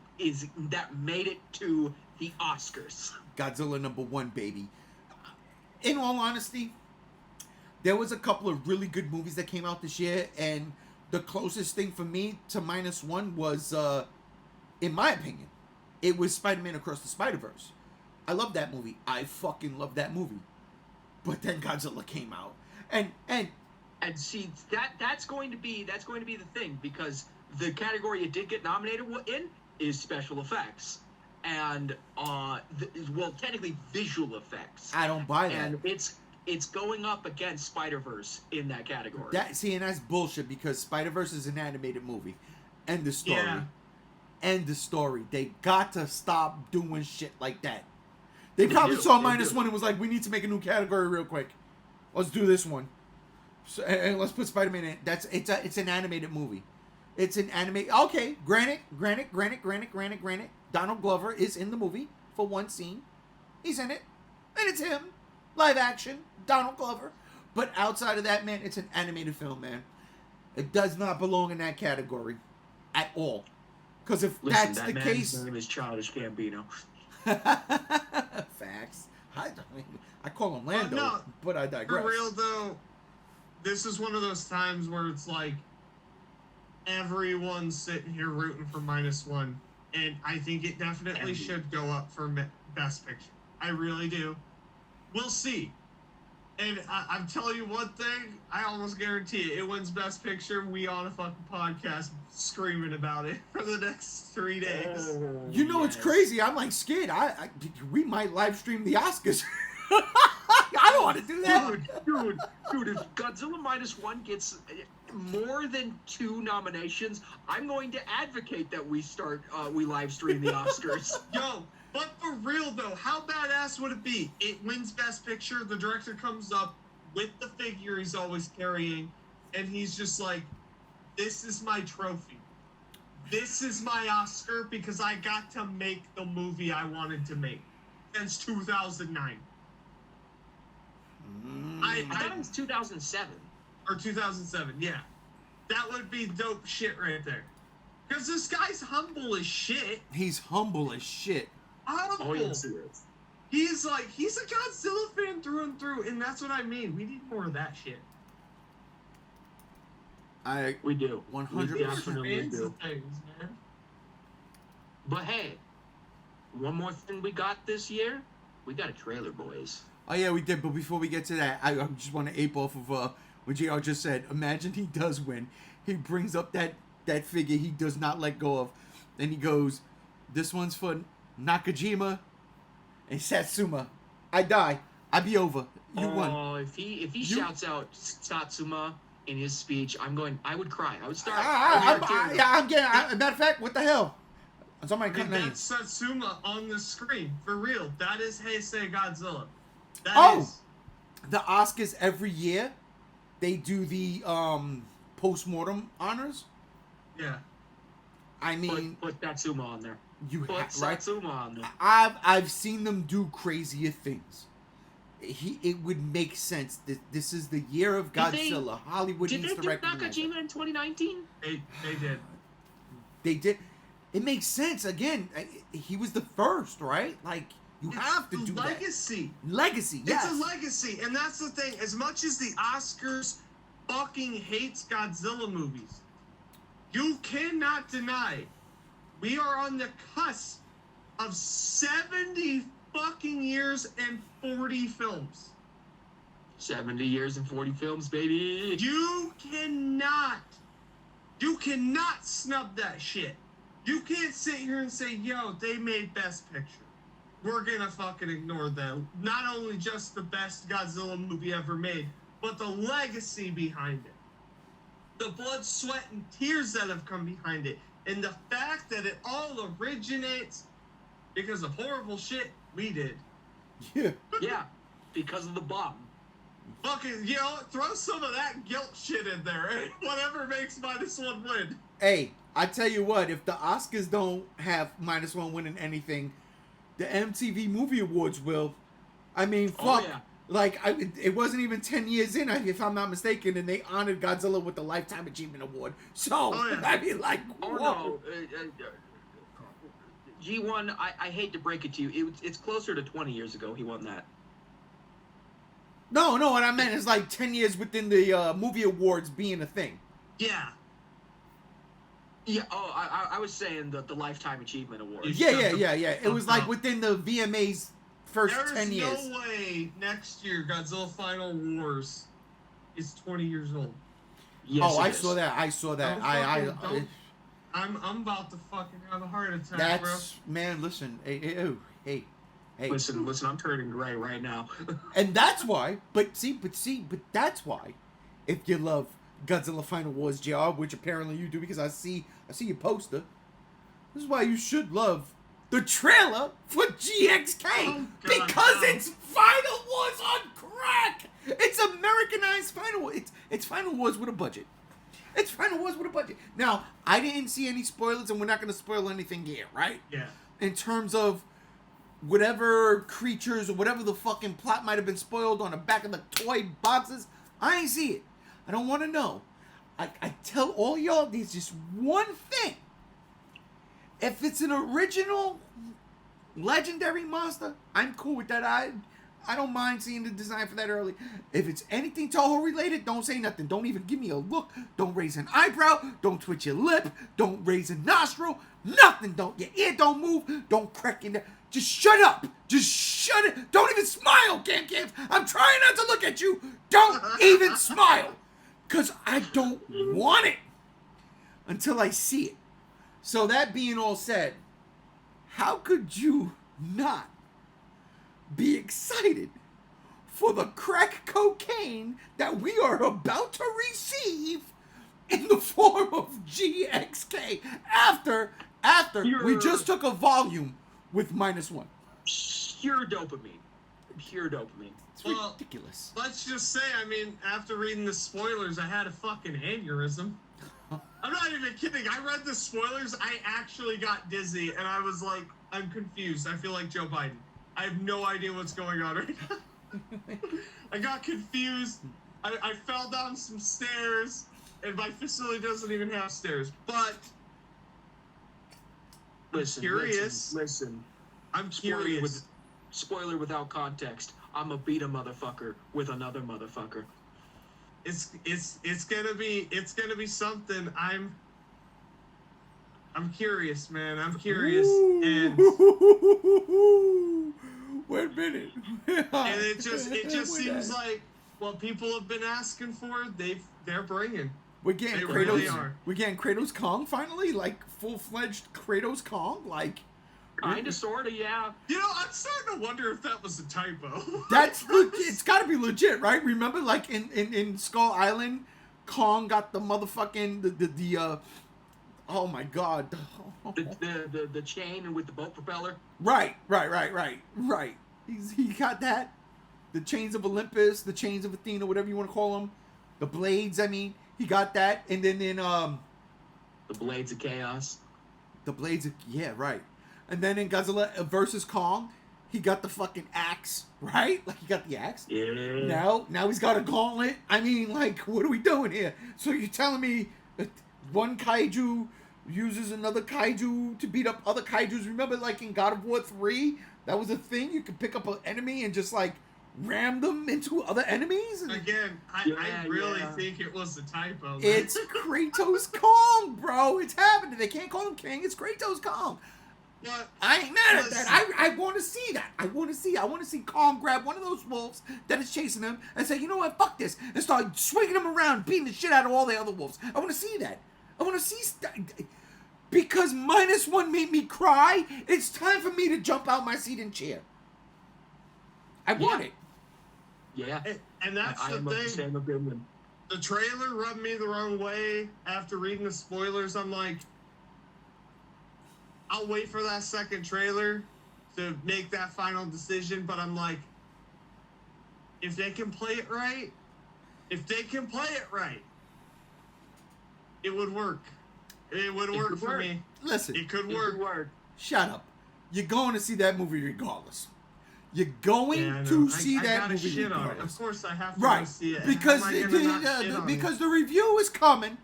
S3: made it to the Oscars.
S1: Godzilla #1, baby. In all honesty, there was a couple of really good movies that came out this year, and the closest thing for me to -1 was, in my opinion, it was Spider-Man Across the Spider-Verse. I love that movie. I fucking love that movie. But then Godzilla came out, and
S3: see that's going to be the thing, because the category it did get nominated in is special effects, and technically visual effects.
S1: I don't buy that.
S3: And it's going up against Spider-Verse in that category.
S1: And that's bullshit, because Spider-Verse is an animated movie. End the story.
S2: Yeah.
S1: End the story. They got to stop doing shit like that. They probably saw -1 and was like, we need to make a new category real quick. Let's do this one. So, and let's put Spider-Man in. It's an animated movie. It's an anime. Okay, granted. Donald Glover is in the movie for one scene. He's in it. And it's him. Live action. Donald Glover. But outside of that, man, it's an animated film, man. It does not belong in that category. At all. Because if that's the case...
S3: His name is Childish Gambino.
S1: Facts. I call him Lando, but I digress.
S2: For real, though, this is one of those times where it's like everyone's sitting here rooting for -1, and I think it definitely should go up for Best Picture. I really do. We'll see. And I'm telling you one thing, I almost guarantee it wins Best Picture. We on a fucking podcast screaming about it for the next 3 days.
S1: You know, it's crazy. I'm like scared. We might live stream the Oscars. I don't want to do that.
S3: Dude, if Godzilla -1 gets more than 2 nominations, I'm going to advocate that we live stream the Oscars.
S2: Yo, but for real though, how badass would it be? It wins Best Picture, the director comes up with the figure he's always carrying, and he's just like, this is my trophy. This is my Oscar because I got to make the movie I wanted to make since 2009.
S3: I thought it was 2007.
S2: Or 2007, yeah. That would be dope shit right there. Because this guy's humble as shit.
S1: He's humble as shit.
S2: Humble.
S3: Oh, yes, he is.
S2: He's a Godzilla fan through and through, and that's what I mean. We need more of that shit.
S3: We do.
S1: 100%.
S3: We definitely
S2: Fans
S3: do.
S2: of things, man.
S3: But hey, one more thing we got this year. We got a trailer, boys.
S1: Oh yeah, we did. But before we get to that, I just want to ape off of what JR just said. Imagine he does win. He brings up that figure he does not let go of, and he goes, "This one's for Nakajima and Satsuma. I die. I be over. You won."
S3: Oh, if he shouts out Satsuma in his speech, I would cry. I would start.
S1: I'm getting. Matter of fact, what the hell? Somebody
S2: Hey,
S1: cut me.
S2: that's Satsuma on the screen. For real. That is Heisei Godzilla. That is.
S1: The Oscars every year, they do the post-mortem honors.
S2: Yeah.
S1: I mean,
S3: put Satsuma on there.
S1: You
S3: Put
S1: right?
S3: Satsuma on there.
S1: I've seen them do crazier things. It would make sense that this is the year of Godzilla. Hollywood needs to recognize
S3: Did they do Nakajima in 2019?
S2: They did.
S1: They did. It makes sense. Again, he was the first, right? Like, you have to do
S2: legacy.
S1: that. Legacy. Yes.
S2: It's a legacy. And that's the thing. As much as the Oscars fucking hates Godzilla movies, you cannot deny we are on the cusp of 70 fucking years and 40 films.
S3: 70 years and 40 films, baby.
S2: You cannot snub that shit. You can't sit here and say, yo, they made Best Picture. We're gonna fucking ignore them. Not only just the best Godzilla movie ever made, but the legacy behind it. The blood, sweat, and tears that have come behind it. And the fact that it all originates because of horrible shit we did.
S1: Yeah.
S3: Yeah, because of the bomb.
S2: Fucking, throw some of that guilt shit in there. Eh? Whatever makes -1 win.
S1: Hey, I tell you what, if the Oscars don't have -1 winning anything, the MTV Movie Awards will. I mean, fuck.
S3: Oh, yeah.
S1: Like, it wasn't even 10 years in, if I'm not mistaken, and they honored Godzilla with the Lifetime Achievement Award. So, I mean, like,
S3: oh
S1: whoa.
S3: no. G1, I hate to break it to you, it's closer to 20 years ago he won that.
S1: No, what I meant is like 10 years within the movie awards being a thing.
S2: Yeah.
S3: Yeah, I was saying the Lifetime Achievement Award.
S1: Yeah. It was like within the VMA's first 10 years.
S2: There's no way next year Godzilla Final Wars is 20 years old.
S3: Yes,
S1: I saw that.
S2: I'm about to fucking have a heart attack, bro.
S1: Man, listen. Hey.
S3: Listen, I'm turning gray right now.
S1: And that's why, but that's why, if you love Godzilla Final Wars, JR, which apparently you do because I see your poster, this is why you should love the trailer for GXK, because it's Final Wars on crack. It's Americanized Final Wars. It's Final Wars with a budget. It's Final Wars with a budget. Now, I didn't see any spoilers, and we're not going to spoil anything here, right?
S2: Yeah.
S1: In terms of whatever creatures or whatever the fucking plot might have been spoiled on the back of the toy boxes, I ain't see it. I don't want to know. I tell all y'all, there's just one thing. If it's an original legendary monster, I'm cool with that. I don't mind seeing the design for that early. If it's anything Toho related, don't say nothing. Don't even give me a look. Don't raise an eyebrow. Don't twitch your lip. Don't raise a nostril. Nothing. Your ear don't move. Don't crack your neck. Just shut up. Just shut it. Don't even smile, Cam. I'm trying not to look at you. Don't even smile. Because I don't want it until I see it. So that being all said, how could you not be excited for the crack cocaine that we are about to receive in the form of GXK after we just took a volume with -1?
S3: Pure dopamine.
S1: It's ridiculous.
S2: Let's just say, after reading the spoilers, I had a fucking aneurysm. I'm not even kidding. I read the spoilers. I actually got dizzy, and I was like, I'm confused. I feel like Joe Biden. I have no idea what's going on right now. I got confused. I fell down some stairs, and my facility doesn't even have stairs. But
S3: listen,
S2: curious. I'm curious.
S3: Spoiler without context. I'ma beat a motherfucker with another motherfucker.
S2: It's gonna be something. I'm curious, man. I'm curious, and
S1: wait a minute.
S2: and it just seems like what people have been asking for. They're bringing.
S1: We're getting
S2: They
S1: Kratos.
S2: really are.
S1: We're getting Kratos Kong finally, like full-fledged Kratos Kong, like.
S3: Kinda, sorta, yeah.
S2: You know, I'm starting to wonder if that was a typo.
S1: It's got to be legit, right? Remember, like in Skull Island, Kong got the motherfucking the oh my god.
S3: The chain with the boat propeller.
S1: Right. He got that. The chains of Olympus, the chains of Athena, whatever you want to call them, the blades. I mean, he got that, and then
S3: The Blades of Chaos.
S1: the blades. Yeah, right. And then in Godzilla versus Kong, he got the fucking axe, right? Like he got the axe.
S3: Yeah.
S1: Now he's got a gauntlet. I mean, like, what are we doing here? So you're telling me that one kaiju uses another kaiju to beat up other kaijus? Remember, like in God of War 3, that was a thing. You could pick up an enemy and just like ram them into other enemies. And
S2: Again, I really think it was a typo. Man.
S1: it's Kratos Kong, bro. It's happening. They can't call him King. It's Kratos Kong.
S2: But
S1: I ain't mad at that. I want to see that. I want to see Kong grab one of those wolves that is chasing him and say, you know what, fuck this, and start swinging him around, beating the shit out of all the other wolves. I want to see that. I want to see because Minus One made me cry. It's time for me to jump out my seat and cheer. I want it.
S3: Yeah.
S2: and that's
S3: I
S2: the
S3: am of the
S2: thing.
S3: same opinion.
S2: The trailer rubbed me the wrong way. After reading the spoilers, I'm like, I'll wait for that second trailer to make that final decision, but I'm like, if they can play it right, it would work. It would work for me.
S1: Listen,
S2: It could work.
S1: shut up. You're going to see that movie regardless. You're going
S2: Yeah, I know.
S1: to see
S2: I
S1: that
S2: gotta
S1: movie
S2: shit on it.
S1: regardless.
S2: Of course, I have to
S1: Right,
S2: go see it.
S1: because
S2: How am I gonna not shit on it?
S1: the review is coming.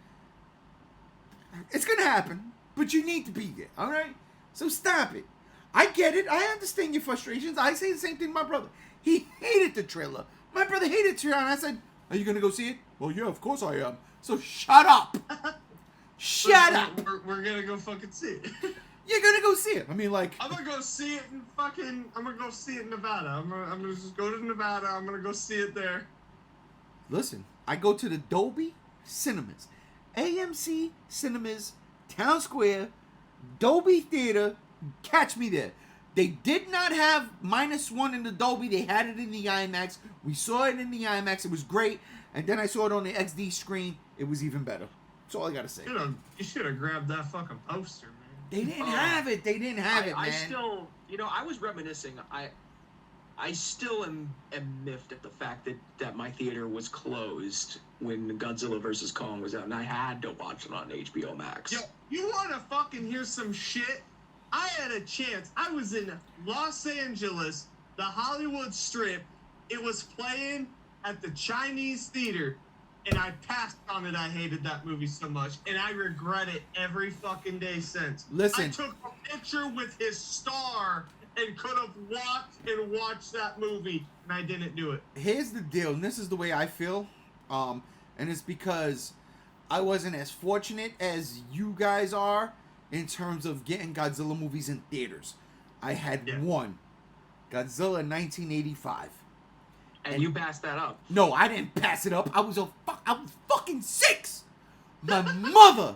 S1: It's gonna happen, but you need to be there. All right, so stop it. I get it. I understand your frustrations. I say the same thing to my brother. He hated the trailer. My brother hated the trailer, and I said, "Are you gonna go see it?" Well, yeah, of course I am. So shut up. Shut up.
S2: We're gonna go fucking see it.
S1: You're gonna go see it. I mean, like,
S2: I'm gonna go see it in I'm gonna go see it in Nevada. I'm gonna just go to Nevada. I'm gonna go see it there.
S1: listen. I go to the Dolby Cinemas, AMC Cinemas, Town Square, Dolby Theater. Catch me there. They did not have Minus One in the Dolby. They had it in the IMAX. We saw it in the IMAX. It was great. And then I saw it on the XD screen. It was even better. That's all I gotta say.
S2: You should have grabbed that fucking poster, man.
S1: They didn't have it. They didn't have it, man.
S3: I still, I was reminiscing. I still am miffed at the fact that my theater was closed when Godzilla vs. Kong was out, and I had to watch it on HBO Max.
S2: Yo, you wanna fucking hear some shit? I had a chance. I was in Los Angeles, the Hollywood Strip. It was playing at the Chinese theater, and I passed on it. I hated that movie so much, and I regret it every fucking day since.
S1: Listen.
S2: I took a picture with his star and could have walked and watched that movie, and I didn't do it.
S1: Here's the deal, and this is the way I feel, and it's because I wasn't as fortunate as you guys are in terms of getting Godzilla movies in theaters. I had one, Godzilla 1985.
S3: And you passed that up.
S1: No, I didn't pass it up. I was fucking 6. My mother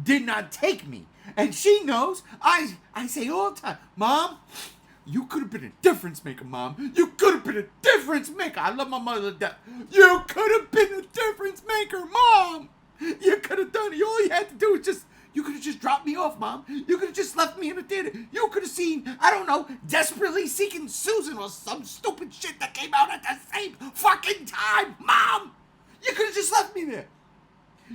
S1: did not take me, and she knows. I say all the time, Mom, you could have been a difference maker, Mom. You could have been a difference maker. I love my mother to death. You could have been a difference maker, Mom. You could have done it. All you had to do was you could have just dropped me off, Mom. You could have just left me in the theater. You could have seen, I don't know, Desperately Seeking Susan or some stupid shit that came out at the same fucking time, Mom. You could have just left me there.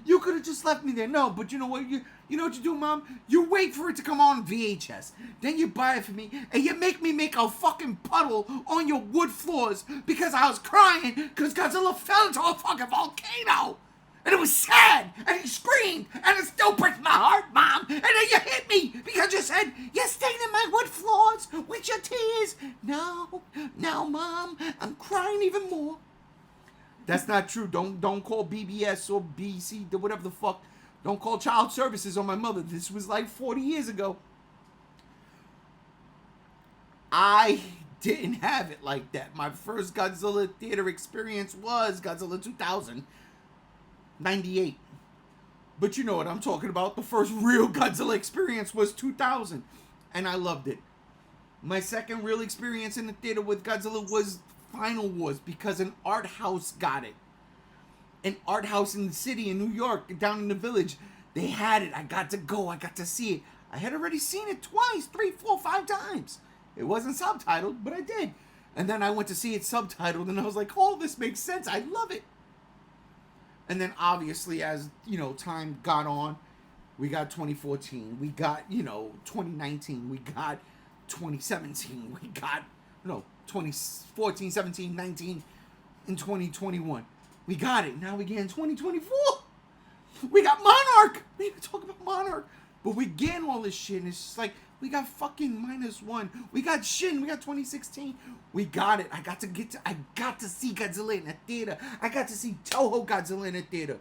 S1: You could have just left me there. No, but you know what? You know what you do, Mom? You wait for it to come on VHS. Then you buy it for me, and you make me make a fucking puddle on your wood floors because I was crying because Godzilla fell into a fucking volcano. And it was sad, and he screamed, and it still breaks my heart, Mom. And then you hit me because you said, you're staining my wood floors with your tears. No, Mom, I'm crying even more. That's not true. Don't call BBS or BC, whatever the fuck. Don't call child services on my mother. This was like 40 years ago. I didn't have it like that. My first Godzilla theater experience was Godzilla 2000, 98. But you know what I'm talking about. The first real Godzilla experience was 2000, and I loved it. My second real experience in the theater with Godzilla was Final Wars, because an art house got it. An art house in the city in New York, down in the village, they had it. I got to go. I got to see it. I had already seen it twice, 3, 4, 5 times. It wasn't subtitled, but I did. And then I went to see it subtitled, and I was like, oh, this makes sense. I love it. And then obviously, as, you know, time got on, we got 2014. We got, you know, 2019. We got 2017. We got, 2014, 17, 19, and 2021. We got it. Now we get in 2024. We got Monarch. We didn't talk about Monarch. But we getting all this shit, and it's just like, we got fucking -1. We got Shin. We got 2016. We got it. I got to see Godzilla in the theater. I got to see Toho Godzilla in the theater.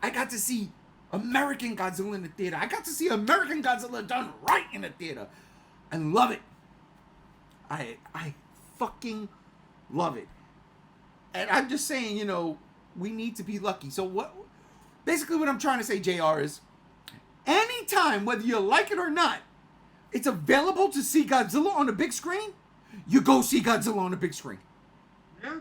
S1: I got to see American Godzilla in the theater. I got to see American Godzilla done right in the theater. I love it. I fucking love it. And I'm just saying, you know, we need to be lucky. So basically what I'm trying to say, JR, is anytime, whether you like it or not, it's available to see Godzilla on the big screen, you go see Godzilla on the big screen.
S2: Yeah.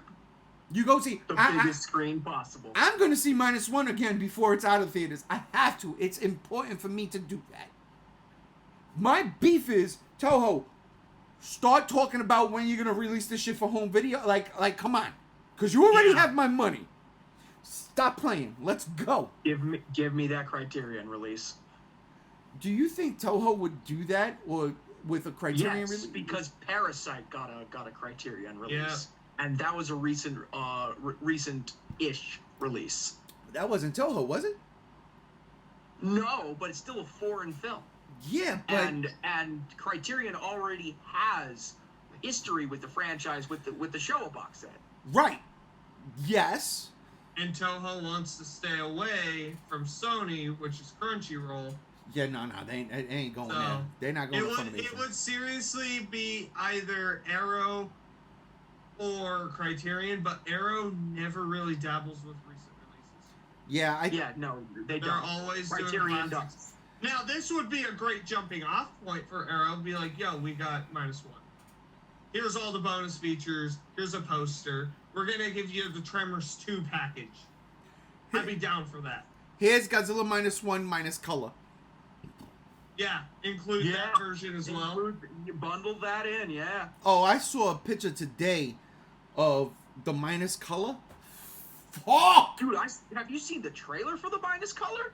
S1: You go see
S3: the biggest screen possible.
S1: I'm going to see -1 again before it's out of theaters. I have to. It's important for me to do that. My beef is, Toho, start talking about when you're going to release this shit for home video. Like, come on. Because you already have my money. Stop playing. Let's go.
S3: Give me that Criterion release.
S1: Do you think Toho would do that, or with a Criterion release?
S3: Yes, because Parasite got a Criterion release, and that was a recent-ish release.
S1: That wasn't Toho, was it?
S3: No, but it's still a foreign film.
S1: Yeah, but
S3: and Criterion already has history with the franchise with the Showa box set.
S1: Right. Yes.
S2: And Toho wants to stay away from Sony, which is Crunchyroll.
S1: Yeah, no, they ain't going there. They're not going to Funimation.
S2: It would seriously be either Arrow or Criterion, but Arrow never really dabbles with recent releases.
S1: Yeah,
S3: they don't.
S2: They're always
S3: Criterion
S2: doing classics. Now, this would be a great jumping off point for Arrow. Be like, yo, we got -1. Here's all the bonus features. Here's a poster. We're going to give you the Tremors 2 package. I'd be down for that.
S1: Here's Godzilla -1 minus color.
S2: Yeah, include that version as well.
S3: You bundle that in, yeah.
S1: Oh, I saw a picture today of the minus color. Fuck!
S3: Dude, have you seen the trailer for the minus color?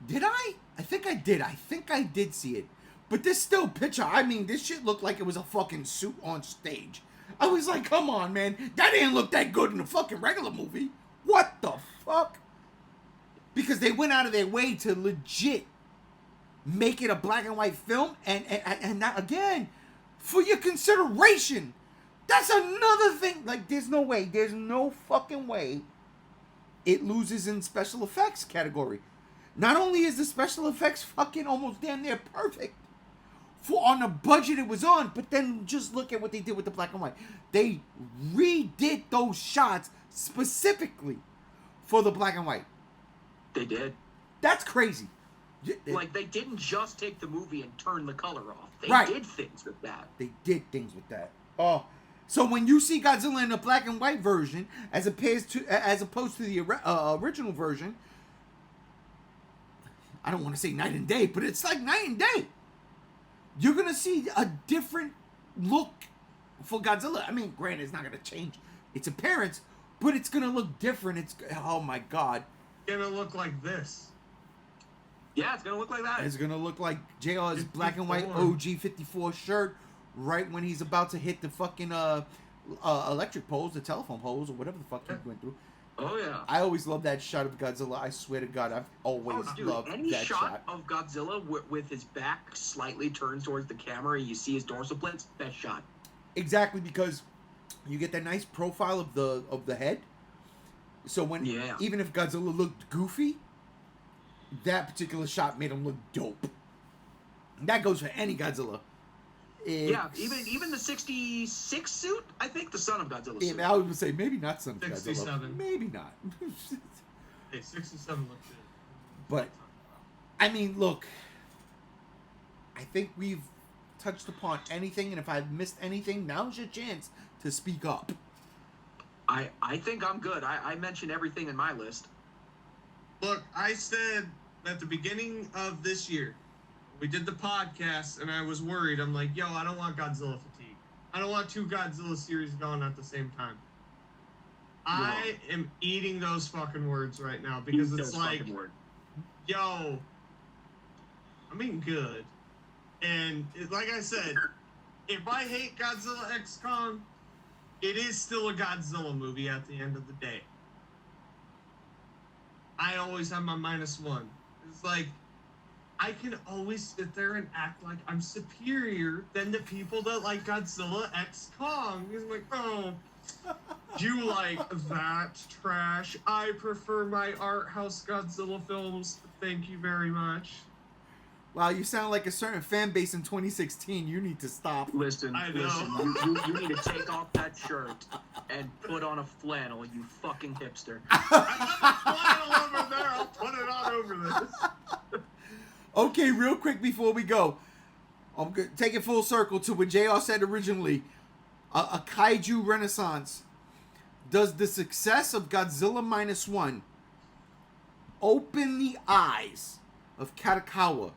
S1: Did I? I think I did. I think I did see it. But this still picture, I mean, this shit looked like it was a fucking suit on stage. I was like, come on, man. That didn't look that good in a fucking regular movie. What the fuck? Because they went out of their way to legit make it a black and white film, and that, again, for your consideration. That's another thing. Like, there's no fucking way it loses in special effects category. Not only is the special effects fucking almost damn near perfect for on the budget it was on, but then just look at what they did with the black and white. They redid those shots specifically for the black and white.
S3: They did.
S1: That's crazy.
S3: Like, they didn't just take the movie and turn the color off. They did things with that.
S1: They did things with that. Oh, so when you see Godzilla in the black and white version, as opposed to the original version, I don't want to say night and day, but it's like night and day. You're gonna see a different look for Godzilla. I mean, granted, it's not gonna change its appearance, but it's gonna look different. It's, oh my god,
S2: It's gonna look like this.
S3: Yeah, it's gonna look like that.
S1: It's gonna look like JR's black and white OG 54 shirt right when he's about to hit the fucking electric poles, the telephone poles, or whatever the fuck he went through.
S3: Oh yeah.
S1: I always love that shot of Godzilla. I swear to God, I've always loved
S3: any
S1: that shot.
S3: of Godzilla with his back slightly turned towards the camera, and you see his dorsal plates. Best shot.
S1: Exactly, because you get that nice profile of the head So when even if Godzilla looked goofy, that particular shot made him look dope. And that goes for any Godzilla.
S3: Yeah, even the 66 suit, I think the Son of Godzilla suit.
S1: I would say maybe not Son of
S2: 67.
S1: Godzilla. Maybe not.
S2: Hey, 67 looks good.
S1: But, I mean, look. I think we've touched upon anything, and if I've missed anything, now's your chance to speak up.
S3: I think I'm good. I mentioned everything in my list.
S2: Look, I said at the beginning of this year, we did the podcast, and I was worried. I'm like, yo, I don't want Godzilla fatigue. I don't want 2 Godzilla series going at the same time. I am eating those fucking words right now because it's like, yo, I'm eating good. And like I said, if I hate Godzilla X Kong, it is still a Godzilla movie at the end of the day. I always have my -1. It's like, I can always sit there and act like I'm superior than the people that like Godzilla X Kong. He's like, oh, you like that trash. I prefer my art house Godzilla films. Thank you very much.
S1: Wow, you sound like a certain fan base in 2016. You need to stop.
S3: Listen, you need to take off that shirt and put on a flannel, you fucking hipster.
S2: I got flannel over there. I'll put it on over this.
S1: Okay, real quick before we go, I'm going to take it full circle to what JR said originally. A kaiju renaissance. Does the success of Godzilla Minus One open the eyes of Katakawa?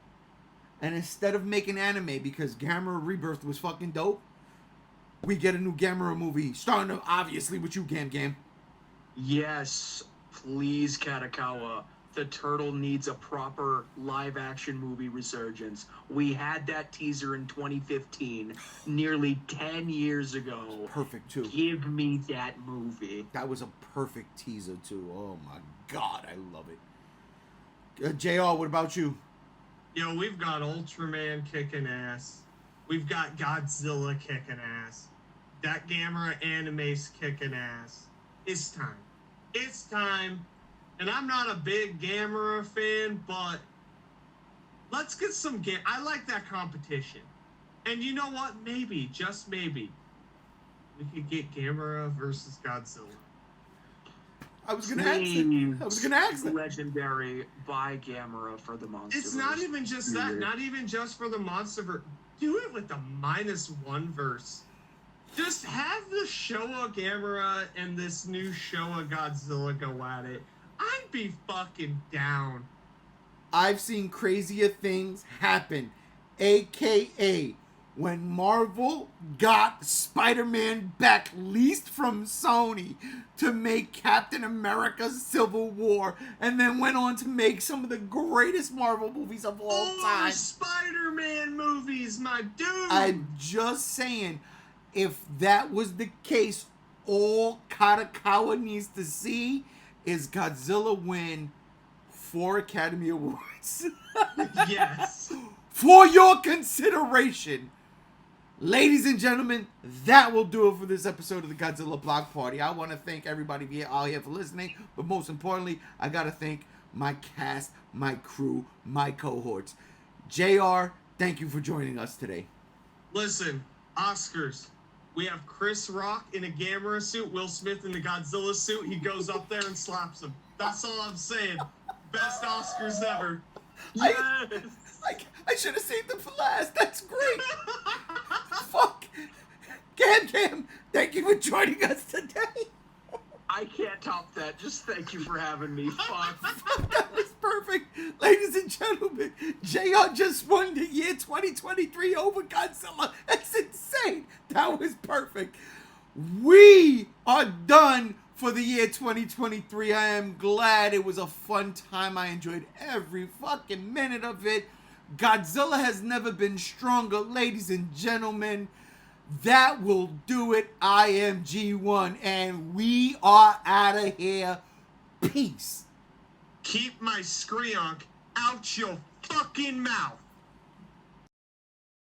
S1: And instead of making anime because Gamera Rebirth was fucking dope, we get a new Gamera movie starting obviously with you, Gam.
S3: Yes, please, Katakawa. The turtle needs a proper live-action movie resurgence. We had that teaser in 2015, nearly 10 years ago.
S1: Perfect, too.
S3: Give me that movie.
S1: That was a perfect teaser, too. Oh, my God. I love it. JR, what about you?
S2: Yo, we've got Ultraman kicking ass. We've got Godzilla kicking ass. That Gamera anime's kicking ass. It's time. It's time. And I'm not a big Gamera fan, but let's get some I like that competition. And you know what? Maybe, just maybe, we could get Gamera versus Godzilla.
S1: I was gonna ask that.
S3: Legendary by Gamera for the monster.
S2: It's not even just that. Not even just for the monster. Do it with the -1 verse. Just have the Showa Gamera and this new Showa Godzilla go at it. I'd be fucking down.
S1: I've seen crazier things happen. AKA when Marvel got Spider-Man back leased from Sony to make Captain America Civil War and then went on to make some of the greatest Marvel movies of all time.
S2: Spider-Man movies, my dude.
S1: I'm just saying, if that was the case, all Katakawa needs to see is Godzilla win 4 Academy Awards.
S2: Yes.
S1: For your consideration. Ladies and gentlemen, that will do it for this episode of the Godzilla Block Party. I want to thank everybody out here for listening, but most importantly, I got to thank my cast, my crew, my cohorts. JR, thank you for joining us today.
S2: Listen, Oscars. We have Chris Rock in a Gamera suit, Will Smith in the Godzilla suit. He goes up there and slaps him. That's all I'm saying. Best Oscars ever.
S3: Yes.
S1: I should have saved them for last. That's great. Fuck. Gam, thank you for joining us today.
S3: I can't top that. Just thank you for having me. Fuck.
S1: That was perfect. Ladies and gentlemen, JR just won the year 2023 over Godzilla. That's insane. That was perfect. We are done for the year 2023. I am glad. It was a fun time. I enjoyed every fucking minute of it. Godzilla has never been stronger, ladies and gentlemen. That will do it. I am G1, and we are out of here. Peace.
S2: Keep my screonk out your fucking mouth.